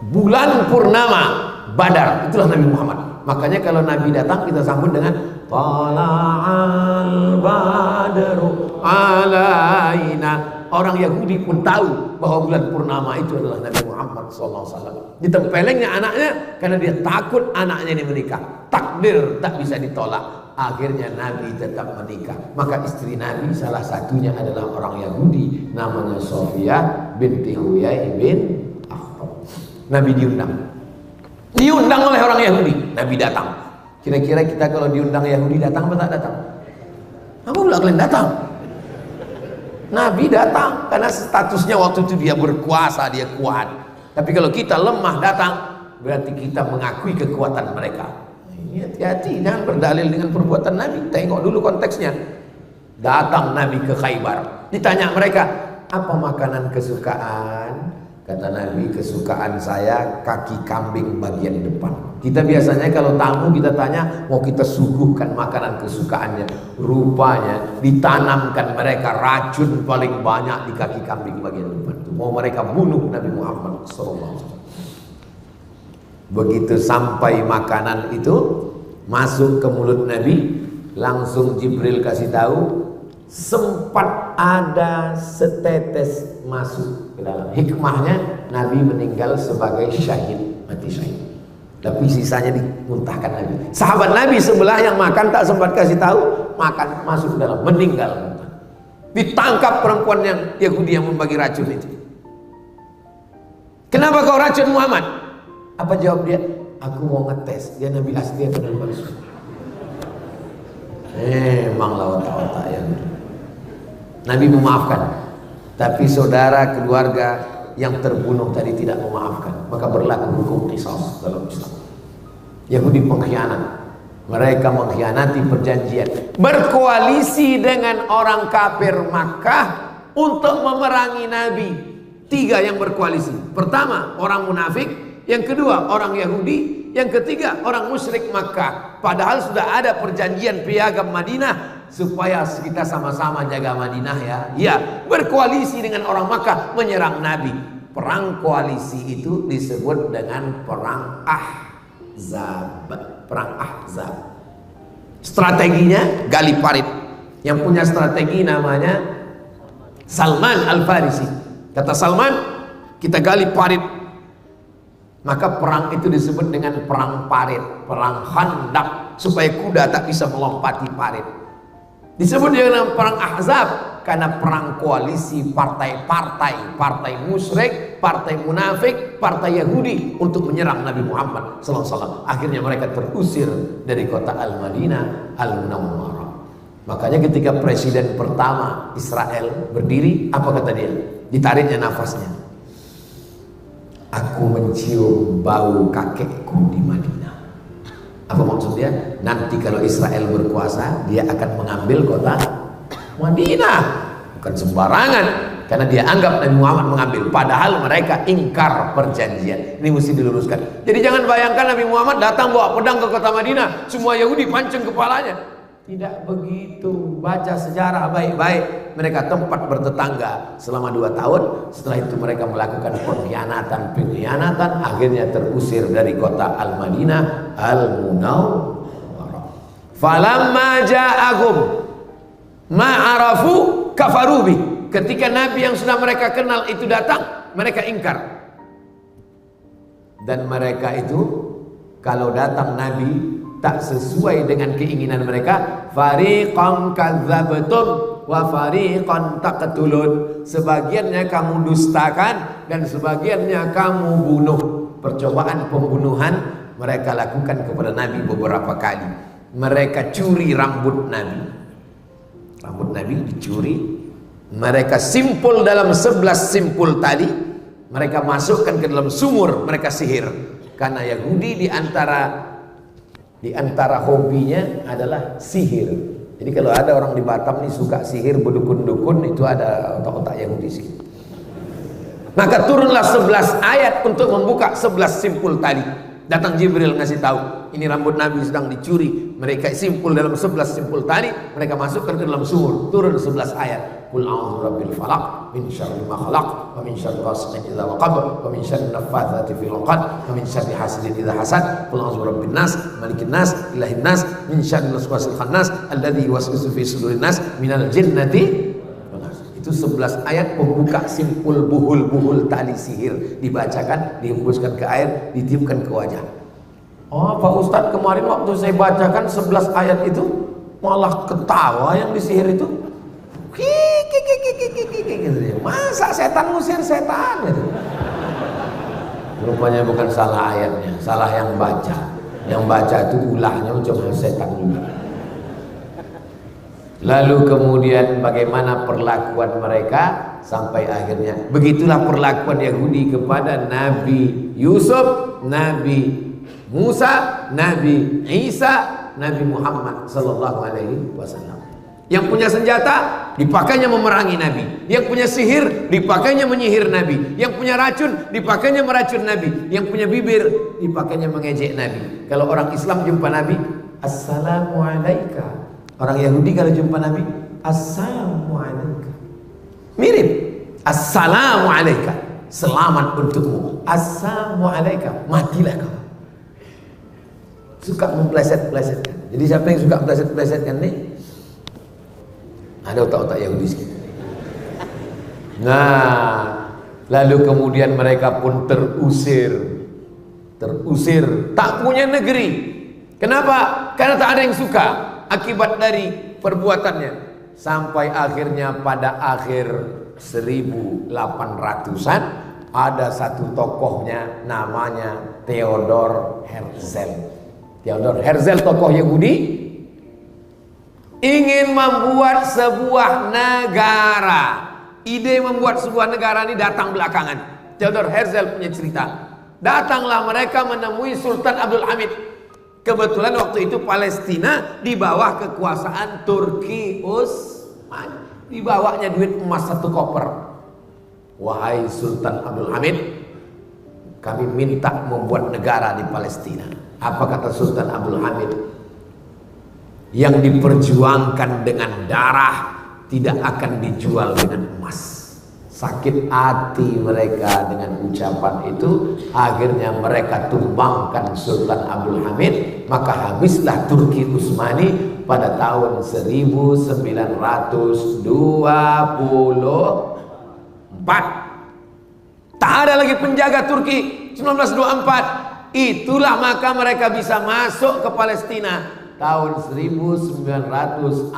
Bulan purnama Badar, itulah Nabi Muhammad. Makanya kalau Nabi datang kita sambut dengan Tala'al Badru alaina. Orang Yahudi pun tahu bahwa bulan purnama itu adalah Nabi Muhammad SAW. Ditempelengnya anaknya karena dia takut anaknya ini menikah. Takdir tak bisa ditolak. Akhirnya Nabi tetap menikah. Maka istri Nabi salah satunya adalah orang Yahudi, namanya Sofia binti Huyai bin Akhtab. Nabi diundang oleh orang Yahudi. Nabi datang. Kira-kira kita kalau diundang Yahudi datang atau tak datang? Apa pula kalian datang? Nabi datang karena statusnya waktu itu dia berkuasa, dia kuat. Tapi kalau kita lemah datang, berarti kita mengakui kekuatan mereka. Ini hati-hati, jangan berdalil dengan perbuatan Nabi. Tengok dulu konteksnya. Datang Nabi ke Khaybar. Ditanya mereka, apa makanan kesukaan? Kata Nabi, kesukaan saya kaki kambing bagian depan. Kita biasanya kalau tamu kita tanya, mau kita suguhkan makanan kesukaannya. Rupanya ditanamkan mereka racun paling banyak di kaki kambing bagian depan. Mau mereka bunuh Nabi Muhammad SAW. Begitu sampai makanan itu masuk ke mulut Nabi, langsung Jibril kasih tahu, sempat ada setetes masuk ke dalam. Hikmahnya Nabi meninggal sebagai syahid, mati syahid. Tapi sisanya dimuntahkan Nabi. Sahabat Nabi sebelah yang makan tak sempat kasih tahu, makan masuk ke dalam, meninggal. Ditangkap perempuan yang Yahudi yang membagi racun itu. Kenapa kau racun Muhammad? Apa jawab dia? Aku mau ngetes dia Nabi asli atau Nabi palsu. Emanglah otak-otak yang Nabi memaafkan, tapi saudara keluarga yang terbunuh tadi tidak memaafkan, maka berlaku hukum qisas dalam Islam. Yahudi pengkhianat, mereka mengkhianati perjanjian, berkoalisi dengan orang kafir Makkah untuk memerangi Nabi. 3 yang berkoalisi. Pertama orang munafik, yang kedua orang Yahudi, yang ketiga orang musyrik Makkah. Padahal sudah ada perjanjian piagam Madinah supaya kita sama-sama jaga Madinah ya. Ya, berkoalisi dengan orang Makkah menyerang Nabi. Perang koalisi itu disebut dengan perang Ahzab. Perang Ahzab. Strateginya gali parit. Yang punya strategi namanya Salman Al-Farisi. Kata Salman, kita gali parit. Maka perang itu disebut dengan perang parit, perang Khandaq, supaya kuda tak bisa melompati parit. Disebut dengan perang Ahzab karena perang koalisi partai-partai, partai musyrik, partai munafik, partai Yahudi untuk menyerang Nabi Muhammad SAW. Akhirnya mereka terusir dari kota Al-Madinah Al-Munawwarah. Makanya ketika presiden pertama Israel berdiri, apa kata dia? Ditariknya nafasnya. Aku mencium bau kakekku di Madinah. Apa maksudnya? Nanti kalau Israel berkuasa, dia akan mengambil kota Madinah. Bukan sembarangan, karena dia anggap Nabi Muhammad mengambil, padahal mereka ingkar perjanjian. Ini mesti diluruskan. Jadi jangan bayangkan Nabi Muhammad datang bawa pedang ke kota Madinah, semua Yahudi pancung kepalanya. Tidak begitu. Baca sejarah baik-baik. Mereka tempat bertetangga selama 2 tahun. Setelah itu mereka melakukan pengkhianatan, akhirnya terusir dari kota Al-Madinah Al-Munawwarah. Falamma ja'ahum ma'arafu kafarubi. Ketika Nabi yang sudah mereka kenal itu datang, mereka ingkar. Dan mereka itu kalau datang Nabi tak sesuai dengan keinginan mereka, fariqan kadzabtum wa fariqan taqtulun. Sebagiannya kamu dustakan dan sebagiannya kamu bunuh. Percobaan pembunuhan mereka lakukan kepada Nabi beberapa kali. Mereka curi rambut Nabi. Rambut Nabi dicuri. Mereka simpul dalam 11 simpul tali. Mereka masukkan ke dalam sumur, mereka sihir. Karena Yahudi di antara hobinya adalah sihir. Jadi kalau ada orang di Batam nih suka sihir, berdukun-dukun, itu ada otak-otak Yahudi sih. Maka turunlah 11 ayat untuk membuka 11 simpul tali. Datang Jibril ngasih tahu, ini rambut Nabi sedang dicuri. Mereka simpul dalam 11 simpul tali, mereka masukkan ke dalam sumur. Turun 11 ayat. Qul a'udzu birabbil falaq min syarri ma khalaq wa min syarri ghasiqin idza waqab wa min syarri naffatsati fil 'uqad wa min syarri hasidin idza hasad. Qul a'udzu birabbin nas malikin nas ilahin nas min syarri waswasil khannas alladzi yuwaswisu fi sudurin nas minal jinnati wan nas. Itu 11 ayat pembuka simpul buhul-buhul tali sihir, dibacakan, dihembuskan ke air, ditiupkan ke wajah. Oh, Pak Ustadz, kemarin waktu saya bacakan 11 ayat itu malah ketawa yang disihir itu. Masa setan ngusir setan gitu. Rupanya bukan salah ayatnya, salah yang baca. Yang baca itu ulahnya cuma setan juga. Lalu kemudian bagaimana perlakuan mereka sampai akhirnya begitulah perlakuan Yahudi kepada Nabi Yusuf, Nabi Musa, Nabi Isa, Nabi Muhammad sallallahu alaihi wasallam. Yang punya senjata dipakainya memerangi Nabi, yang punya sihir dipakainya menyihir Nabi, yang punya racun dipakainya meracun Nabi, yang punya bibir dipakainya mengejek Nabi. Kalau orang Islam jumpa Nabi, assalamu alaika. Orang Yahudi kalau jumpa Nabi, assalamu alaika. Mirip, assalamu alaika, selamat untukmu. Assalamu alaika, matilah kau. Suka mempleset-plesetkan. Jadi siapa yang suka mempleset-plesetkan nih? Ada otak-otak Yahudi sekitar. Nah, lalu kemudian mereka pun terusir, tak punya negeri. Kenapa? Karena tak ada yang suka akibat dari perbuatannya. Sampai akhirnya pada akhir 1800-an ada satu tokohnya namanya Theodor Herzl. Theodor Herzl, tokoh Yahudi, ingin membuat sebuah negara. Ide membuat sebuah negara ini datang belakangan. Theodor Herzl punya cerita. Datanglah mereka menemui Sultan Abdul Hamid. Kebetulan waktu itu Palestina di bawah kekuasaan Turki Utsmani. Dibawanya duit emas 1 koper. Wahai Sultan Abdul Hamid, kami minta membuat negara di Palestina. Apa kata Sultan Abdul Hamid? Yang diperjuangkan dengan darah tidak akan dijual dengan emas. Sakit hati mereka dengan ucapan itu. Akhirnya mereka tumbangkan Sultan Abdul Hamid. Maka habislah Turki Utsmani pada tahun 1924. Tak ada lagi penjaga Turki. 1924. Itulah maka mereka bisa masuk ke Palestina tahun 1946.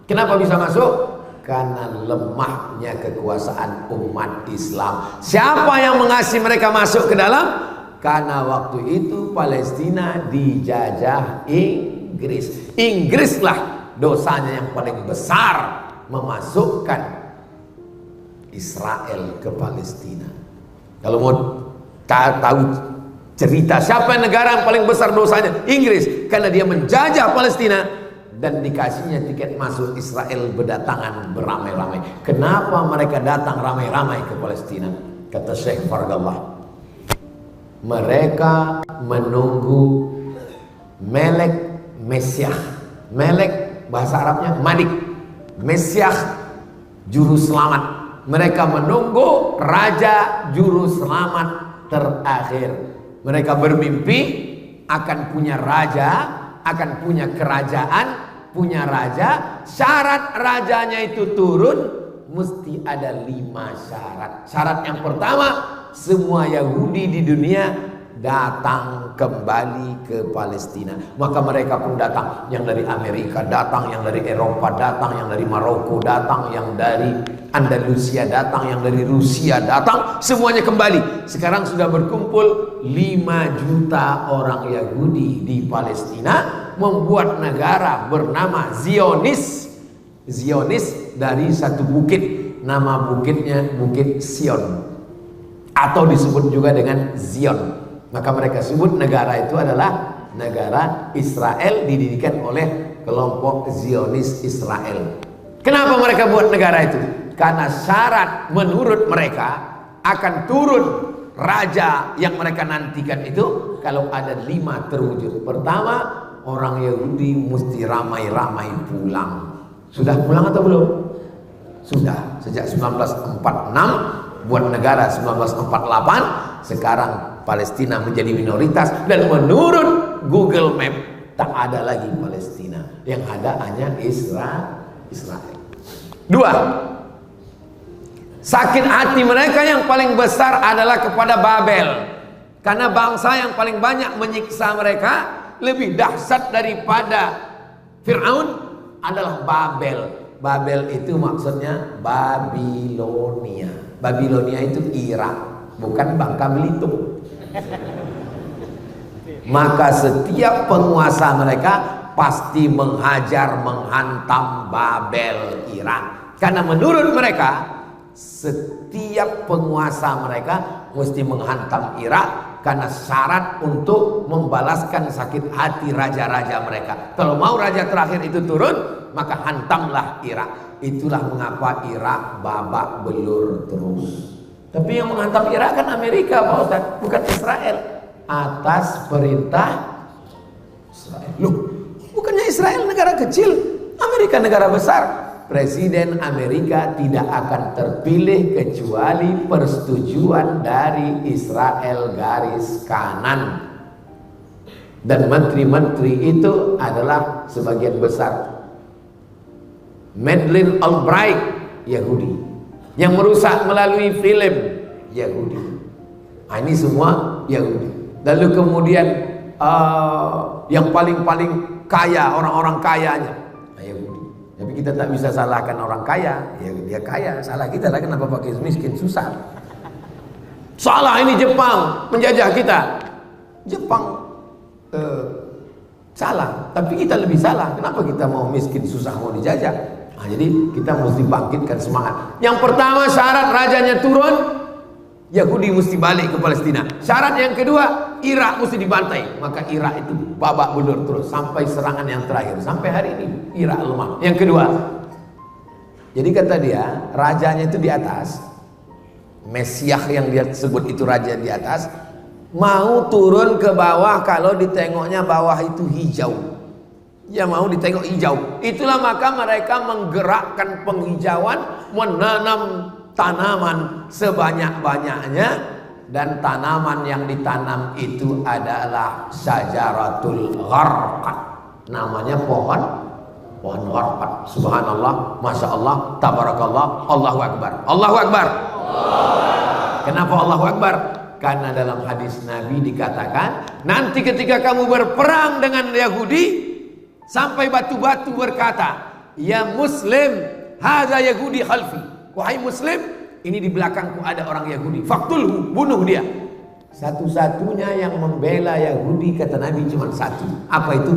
Kenapa bisa masuk? Karena lemahnya kekuasaan umat Islam. Siapa yang mengasih mereka masuk ke dalam? Karena waktu itu Palestina dijajah Inggris. Inggrislah dosanya yang paling besar memasukkan Israel ke Palestina. Kalau mau tahu Cerita siapa negara yang paling besar dosanya? Inggris, karena dia menjajah Palestina dan dikasihnya tiket masuk Israel berdatangan beramai-ramai. Kenapa mereka datang ramai-ramai ke Palestina? Kata Syekh Fargallah, mereka menunggu Melek Mesiah. Melek bahasa Arabnya Madik, Mesiah juru selamat. Mereka menunggu raja juru selamat terakhir. Mereka bermimpi akan punya raja, akan punya kerajaan, punya raja. Syarat rajanya itu turun, mesti ada 5 syarat. Syarat yang pertama, semua Yahudi di dunia datang kembali ke Palestina. Maka mereka pun datang, yang dari Amerika datang, yang dari Eropa datang, yang dari Maroko datang, yang dari Andalusia datang, yang dari Rusia datang, semuanya kembali. Sekarang sudah berkumpul 5 juta orang Yahudi di Palestina, membuat negara bernama Zionis. Zionis dari satu bukit, nama bukitnya Bukit Sion, atau disebut juga dengan Zion. Maka mereka sebut negara itu adalah negara Israel, didirikan oleh kelompok Zionis Israel. Kenapa mereka buat negara itu? Karena syarat menurut mereka akan turun raja yang mereka nantikan itu kalau ada 5 terwujud. Pertama, orang Yahudi mesti ramai-ramai pulang. Sudah pulang atau belum? Sudah, sejak 1946 buat negara 1948. Sekarang Palestina menjadi minoritas, dan menurut Google Map tak ada lagi Palestina, yang ada hanya Israel. 2, sakit hati mereka yang paling besar adalah kepada Babel, karena bangsa yang paling banyak menyiksa mereka, lebih dahsyat daripada Fir'aun, adalah Babel. Babel itu maksudnya Babilonia. Babilonia itu Irak, bukan Bangka Belitung. Maka setiap penguasa mereka pasti menghajar, menghantam Babel, Irak. Karena menurut mereka setiap penguasa mereka mesti menghantam Irak, karena syarat untuk membalaskan sakit hati raja-raja mereka. Kalau mau raja terakhir itu turun, maka hantamlah Irak. Itulah mengapa Irak babak belur terus. Tapi yang menghantam Irak kan Amerika, Pak Ustaz, bukan Israel. Atas perintah Israel. Loh, bukannya Israel negara kecil, Amerika negara besar. Presiden Amerika tidak akan terpilih kecuali persetujuan dari Israel garis kanan. Dan menteri-menteri itu adalah sebagian besar Madeleine Albright, Yahudi. Yang merusak melalui film, Yahudi. Nah, ini semua Yahudi. Lalu kemudian yang paling kaya, orang-orang kayanya, Yahudi. Tapi kita tak bisa salahkan orang kaya. Ya, dia kaya, salah kita lah, kenapa pakai miskin, susah. Salah ini Jepang menjajah kita. Jepang salah, tapi kita lebih salah. Kenapa kita mau miskin, susah, mau dijajah? Nah, jadi kita mesti bangkitkan semangat. Yang pertama, syarat rajanya turun, Yahudi mesti balik ke Palestina. Syarat yang kedua, Irak mesti dibantai. Maka Irak itu babak belur terus sampai serangan yang terakhir. Sampai hari ini Irak lemah. Yang kedua, jadi kata dia, rajanya itu di atas, Mesiah yang dia sebut itu raja di atas, mau turun ke bawah kalau ditengoknya bawah itu hijau. Ya mau ditengok hijau. Itulah maka mereka menggerakkan penghijauan, menanam tanaman sebanyak-banyaknya, dan tanaman yang ditanam itu adalah Syajaratul Gharqad. Namanya pohon gharqad. Subhanallah, Masya Allah, Tabarakallah, Allahu Akbar. Allahu Akbar. Kenapa Allahu Akbar? Karena dalam hadis Nabi dikatakan, nanti ketika kamu berperang dengan Yahudi, sampai batu-batu berkata, ya Muslim, hadza Yahudi khalfi. Wahai Muslim, ini di belakangku ada orang Yahudi. Faktulhu, bunuh dia. Satu-satunya yang membela Yahudi, kata Nabi, cuma satu. Apa itu?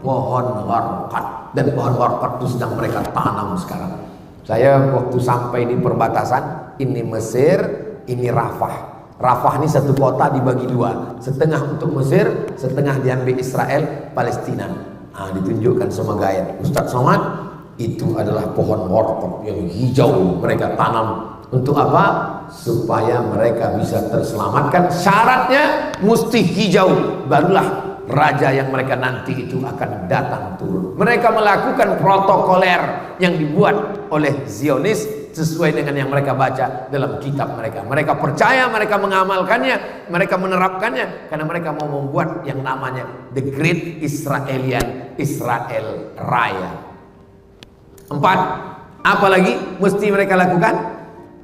Pohon gharqad. Dan pohon gharqad itu sedang mereka tanam sekarang. Saya waktu sampai di perbatasan, ini Mesir, ini Rafah. Rafah ini satu kota dibagi dua, setengah untuk Mesir, setengah diambil Israel, Palestina. Ditunjukkan sama Gayat, Ustadz Somad, itu adalah pohon wortel yang hijau mereka tanam. Untuk apa? Supaya mereka bisa terselamatkan. Syaratnya mesti hijau, barulah raja yang mereka nanti itu akan datang turun. Mereka melakukan protokoler yang dibuat oleh Zionis sesuai dengan yang mereka baca dalam kitab mereka. Mereka percaya, mereka mengamalkannya, mereka menerapkannya, karena mereka mau membuat yang namanya The Great Israel Raya. 4. Apa lagi mesti mereka lakukan?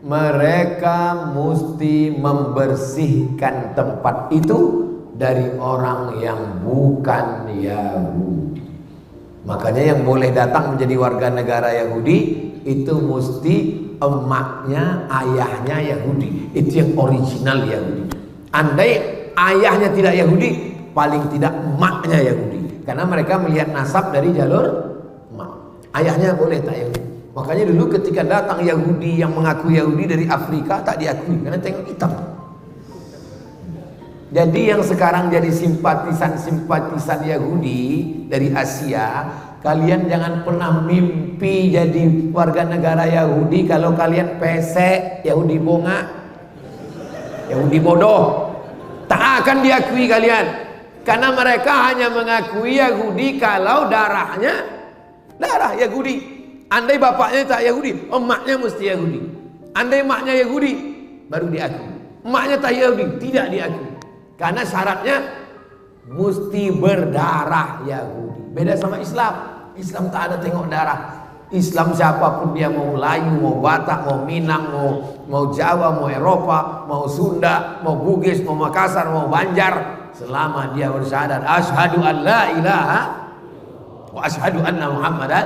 Mereka mesti membersihkan tempat itu dari orang yang bukan Yahudi. Makanya yang boleh datang menjadi warga negara Yahudi itu mesti emaknya, ayahnya Yahudi. Itu yang original Yahudi. Andai ayahnya tidak Yahudi, paling tidak emaknya Yahudi. Karena mereka melihat nasab dari jalur emak. Ayahnya boleh tak Yahudi. Makanya dulu ketika datang Yahudi yang mengaku Yahudi dari Afrika, tak diakui karena tengok hitam. Jadi yang sekarang jadi simpatisan Yahudi dari Asia, kalian jangan pernah mimpi jadi warga negara Yahudi kalau kalian pesek, Yahudi bonga, Yahudi bodoh. Tak akan diakui kalian, karena mereka hanya mengakui Yahudi kalau darahnya darah Yahudi. Andai bapaknya tak Yahudi, emaknya mesti Yahudi. Andai emaknya Yahudi, baru diakui. Emaknya tak Yahudi, tidak diakui. Karena syaratnya mesti berdarah Yahudi. Beda sama Islam. Islam tak ada tengok darah. Islam siapapun dia, mau Melayu, mau Batak, mau Minang, mau Jawa, mau Eropa, mau Sunda, mau Bugis, mau Makassar, mau Banjar, selama dia bersyahadat asyhadu an la ilaha wa asyhadu anna Muhammadan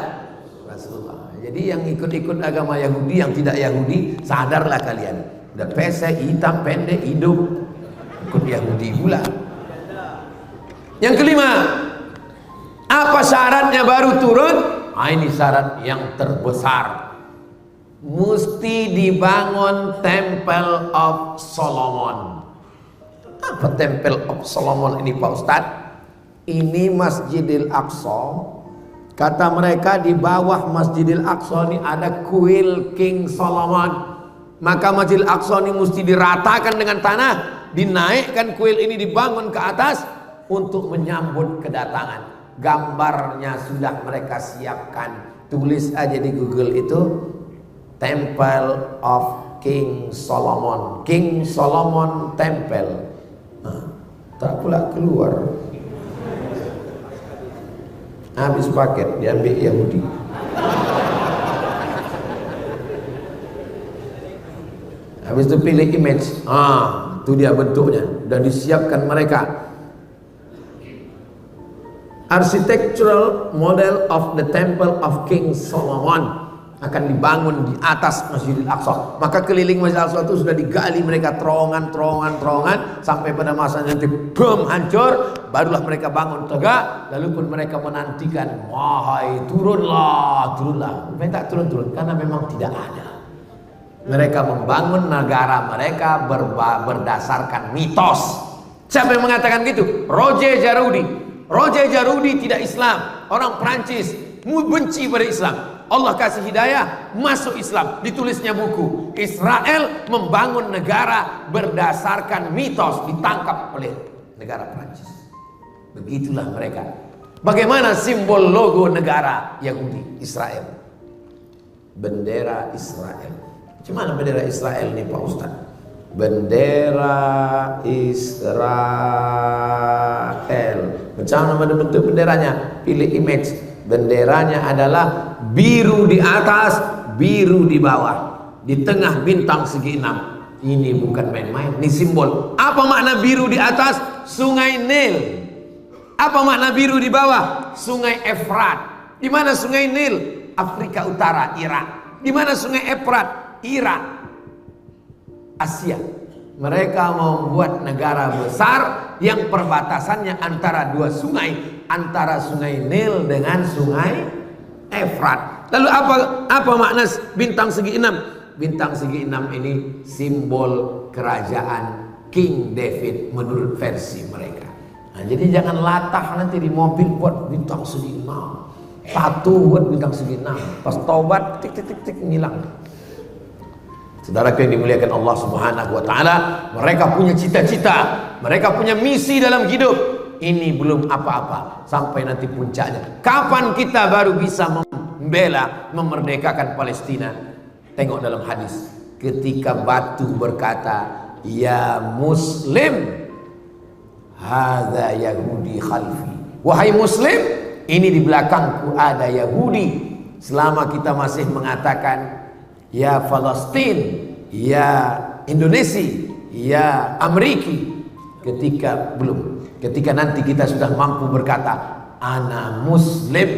Rasulullah. Jadi yang ikut-ikut agama Yahudi, yang tidak Yahudi, sadarlah kalian. Udah pesek, hitam, pendek, hidup, ikut Yahudi pula. Yang kelima, apa syaratnya baru turun? Ini syarat yang terbesar. Mesti dibangun Temple of Solomon. Apa Temple of Solomon ini Pak Ustadz? Ini Masjidil Aqsa. Kata mereka di bawah Masjidil Aqsa ini ada kuil King Solomon. Maka Masjidil Aqsa ini mesti diratakan dengan tanah, dinaikkan kuil ini, dibangun ke atas untuk menyambut kedatangan. Gambarnya sudah mereka siapkan. Tulis aja di Google itu Temple of King Solomon, King Solomon Temple. Tak pula keluar. Habis paket diambil Yahudi. Habis itu pilih image. Itu dia bentuknya. Dan disiapkan mereka. Architectural model of the Temple of King Solomon akan dibangun di atas Masjidil Aqsa. Maka keliling Masjidil Aqsa itu sudah digali mereka terowongan sampai pada masanya nanti bom hancur, barulah mereka bangun tegak. Lalu pun mereka menantikan, wahai turunlah. Mereka tak turun karena memang tidak ada. Mereka membangun negara mereka berdasarkan mitos. Siapa yang mengatakan gitu? Roger Jarudi. Roger Jarudi tidak Islam, orang Prancis, benci pada Islam. Allah kasih hidayah, masuk Islam. Ditulisnya buku Israel membangun negara berdasarkan mitos, ditangkap oleh negara Prancis. Begitulah mereka. Bagaimana simbol logo negara Yahudi Israel? Bendera Israel. Gimana bendera Israel nih Pak Ustaz? Bendera Israel. Macam mana bentuk benderanya? Pilih image. Benderanya adalah biru di atas, biru di bawah, di tengah bintang segi 6. Ini bukan main-main, ini simbol. Apa makna biru di atas? Sungai Nil. Apa makna biru di bawah? Sungai Efrat. Di mana Sungai Nil? Afrika Utara, Irak. Di mana Sungai Efrat? Irak, Asia. Mereka membuat negara besar yang perbatasannya antara dua sungai, antara Sungai Nil dengan Sungai Efrat. Lalu apa makna bintang segi 6? Bintang segi 6 ini simbol kerajaan King David menurut versi mereka. Nah, jadi jangan latah nanti di mobil buat bintang segi 6, tato buat bintang segi 6, pas taubat tik tik tik tik ngilang. Saudara yang dimuliakan Allah Subhanahu wa taala, mereka punya cita-cita, mereka punya misi dalam hidup. Ini belum apa-apa sampai nanti puncaknya. Kapan kita baru bisa membela, memerdekakan Palestina? Tengok dalam hadis, ketika batu berkata, "Ya Muslim, hadza Yahudi khalfi." Wahai Muslim, ini di belakangku ada Yahudi. Selama kita masih mengatakan ya Palestina, ya Indonesia, ya Amerika, ketika nanti kita sudah mampu berkata ana Muslim,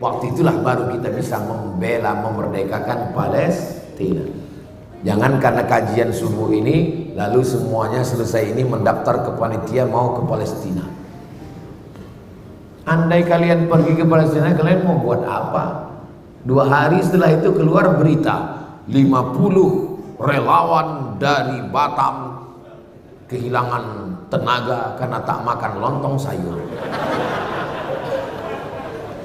waktu itulah baru kita bisa membela, memerdekakan Palestina. Jangan karena kajian subuh ini lalu semuanya selesai ini mendaftar ke panitia mau ke Palestina. Andai kalian pergi ke Palestina, kalian mau buat apa? 2 hari setelah itu keluar berita 50 relawan dari Batam kehilangan tenaga karena tak makan lontong sayur.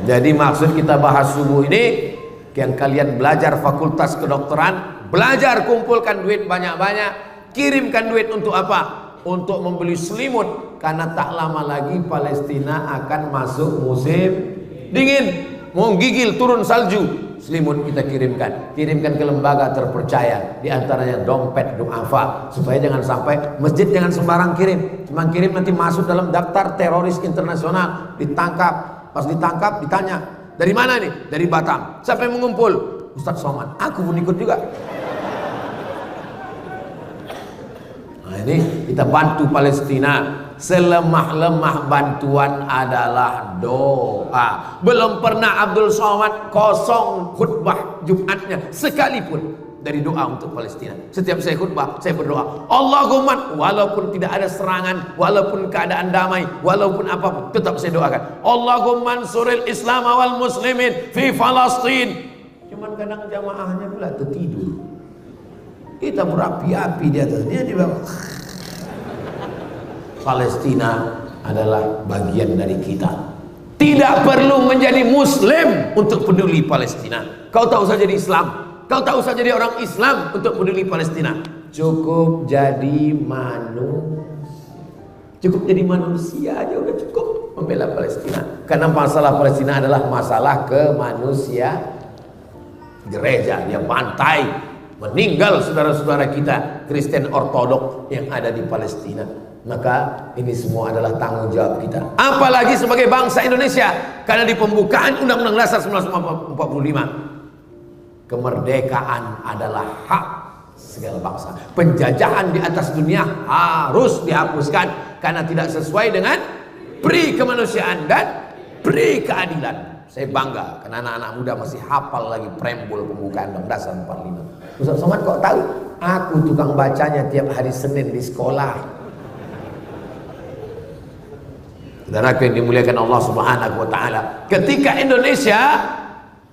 Jadi maksud kita bahas subuh ini, yang kalian belajar fakultas kedokteran, belajar kumpulkan duit banyak-banyak, kirimkan duit untuk apa? Untuk membeli selimut, karena tak lama lagi Palestina akan masuk musim dingin, mau gigil turun salju. Selimut kita kirimkan ke lembaga terpercaya, diantaranya dompet Du'afa, supaya jangan sampai masjid jangan sembarang kirim, cuma kirim nanti masuk dalam daftar teroris internasional, ditangkap. Pas ditangkap ditanya, dari mana nih? Dari Batam. Siapa yang mengumpul? Ustadz Somad. Aku pun ikut juga. Nah ini kita bantu Palestina. Selemah-lemah bantuan adalah doa. Belum pernah Abdul Somad kosong khutbah Jumatnya sekalipun dari doa untuk Palestina. Setiap saya khutbah, saya berdoa, Allahumma, walaupun tidak ada serangan, walaupun keadaan damai, walaupun apapun, tetap saya doakan, Allahumma ansuril Islam wal muslimin fi Palestin. Cuman kadang jamaahnya pula tertidur. Kita berapi-api di atas, dia di bawah. Palestina adalah bagian dari kita. Tidak perlu menjadi muslim untuk peduli Palestina. Kau tak usah jadi Islam, kau tak usah jadi orang Islam untuk peduli Palestina. Cukup jadi manusia aja udah cukup membela Palestina. Karena masalah Palestina adalah masalah kemanusiaan. Gereja dia bantai, meninggal saudara-saudara kita Kristen Ortodok yang ada di Palestina. Maka ini semua adalah tanggung jawab kita, apalagi sebagai bangsa Indonesia. Karena di pembukaan Undang-Undang Dasar 1945, kemerdekaan adalah hak segala bangsa. Penjajahan di atas dunia harus dihapuskan karena tidak sesuai dengan pri kemanusiaan dan pri keadilan. Saya bangga karena anak-anak muda masih hafal lagi preambul pembukaan Undang-Undang Dasar 45. Ustaz Somad kok tahu? Aku tukang bacanya tiap hari Senin di sekolah. Saudara yang dimuliakan Allah Subhanahu wa taala, ketika Indonesia,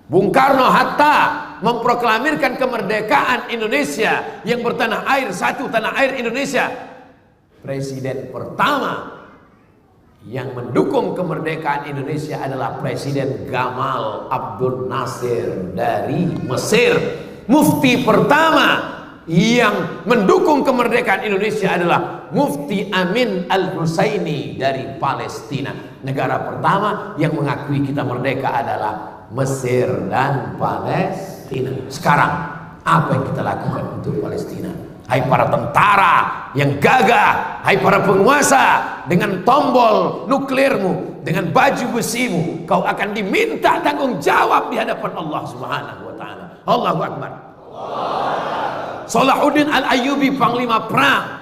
Bung Karno Hatta memproklamirkan kemerdekaan Indonesia yang bertanah air satu, tanah air Indonesia, presiden pertama yang mendukung kemerdekaan Indonesia adalah Presiden Gamal Abdul Nasir dari Mesir. Mufti pertama yang mendukung kemerdekaan Indonesia adalah Mufti Amin Al-Husaini dari Palestina. Negara pertama yang mengakui kita merdeka adalah Mesir dan Palestina. Sekarang apa yang kita lakukan untuk Palestina? Hai para tentara yang gagah, hai para penguasa, dengan tombol nuklirmu, dengan baju besimu, kau akan diminta tanggung jawab di hadapan Allah Subhanahu wa taala. Allahu Akbar. Salahuddin Al-Ayyubi, panglima perang,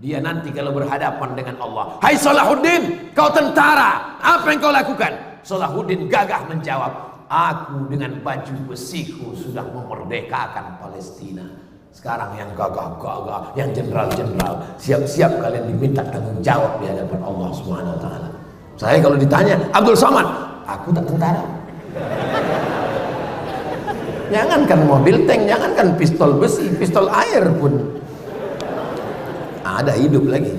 dia nanti kalau berhadapan dengan Allah, hai Salahuddin, kau tentara, apa yang kau lakukan? Salahuddin gagah menjawab, aku dengan baju besiku sudah memerdekakan Palestina. Sekarang yang gagah-gagah, yang jenderal-jenderal, siap-siap kalian diminta tanggung jawab di hadapan Allah Subhanahu wa taala. Saya kalau ditanya, Abdul Somad, aku tak tentara. Jangankan mobil tank, jangankan pistol besi, pistol air pun ada hidup lagi.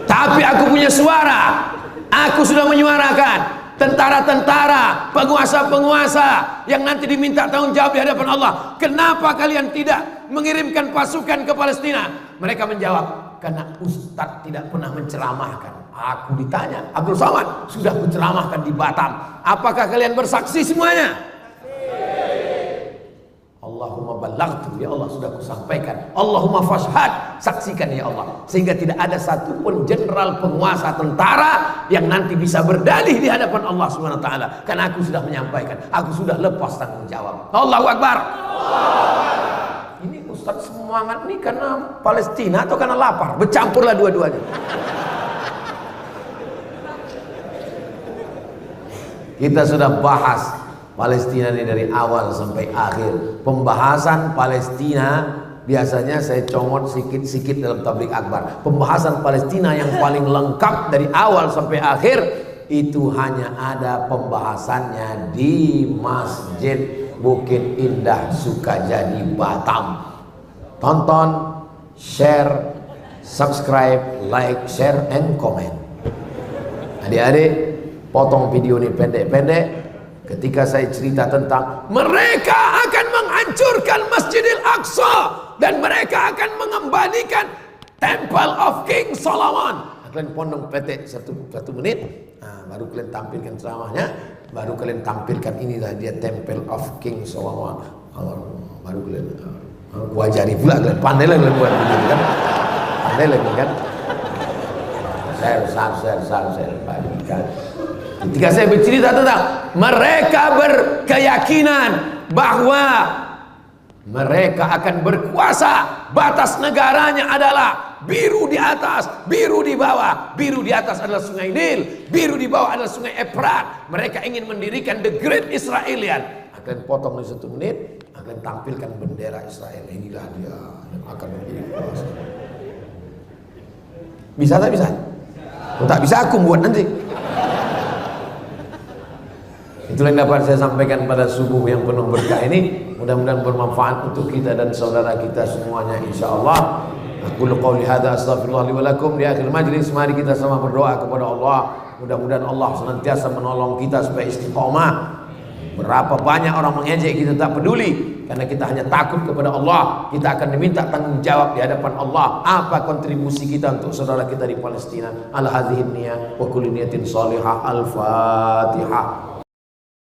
Tapi aku punya suara. Aku sudah menyuarakan. Tentara-tentara, penguasa-penguasa yang nanti diminta tanggung jawab di hadapan Allah. Kenapa kalian tidak mengirimkan pasukan ke Palestina? Mereka menjawab, karena Ustadz tidak pernah menceramahkan. Aku ditanya, Abdul Somad sudah menceramahkan di Batam. Apakah kalian bersaksi semuanya? Allahumma ballaghtu, ya Allah sudah kusampaikan. Allahumma fashhad, saksikan ya Allah. Sehingga tidak ada satupun jenderal penguasa tentara yang nanti bisa berdalih di hadapan Allah Subhanahu wa taala. Karena aku sudah menyampaikan, aku sudah lepas tanggung jawab. Allahu Akbar. Ini Ustaz semangat nih karena Palestina atau karena lapar? Bercampurlah dua-duanya. Kita sudah bahas Palestina ini dari awal sampai akhir. Pembahasan Palestina biasanya saya comot sikit-sikit dalam tabligh akbar. Pembahasan Palestina yang paling lengkap dari awal sampai akhir itu hanya ada pembahasannya di Masjid Bukit Indah Sukajadi Batam. Tonton, share, subscribe, like, share, and comment. Adik-adik, potong video ini pendek-pendek. Ketika saya cerita tentang mereka akan menghancurkan Masjidil Aqsa dan mereka akan mengembalikan Temple of King Solomon. Kalian pondong petek satu menit, nah, baru kalian tampilkan ceramahnya, baru kalian tampilkan inilah dia Temple of King Solomon. Baru kalian gua ajari pula, kalian pandai lah kalian buat begitu kan? Pandai lagi kan? Share, bagikan. Ketika saya bercerita tentang mereka berkeyakinan bahwa mereka akan berkuasa, batas negaranya adalah biru di atas, biru di bawah. Biru di atas adalah sungai Nil, biru di bawah adalah sungai Efrat. Mereka ingin mendirikan the Great Israelian. Akan potong di 1 menit, akan tampilkan bendera Israel. Inilah dia yang akan menjadi kuasa. Bisa tak bisa? Kalau tak bisa aku buat nanti. Itulah yang dapat saya sampaikan pada subuh yang penuh berkah ini. Mudah-mudahan bermanfaat untuk kita dan saudara kita semuanya, insyaallah. Aku qouli hadza astaghfirullah li wa lakum. Di akhir majlis mari kita sama berdoa kepada Allah. Mudah-mudahan Allah senantiasa menolong kita supaya istiqomah. Berapa banyak orang mengejek kita tak peduli, karena kita hanya takut kepada Allah. Kita akan diminta tanggung jawab di hadapan Allah. Apa kontribusi kita untuk saudara kita di Palestina? Al hadhihi niyah wa kulli niyatin salihah. Al-Fatihah.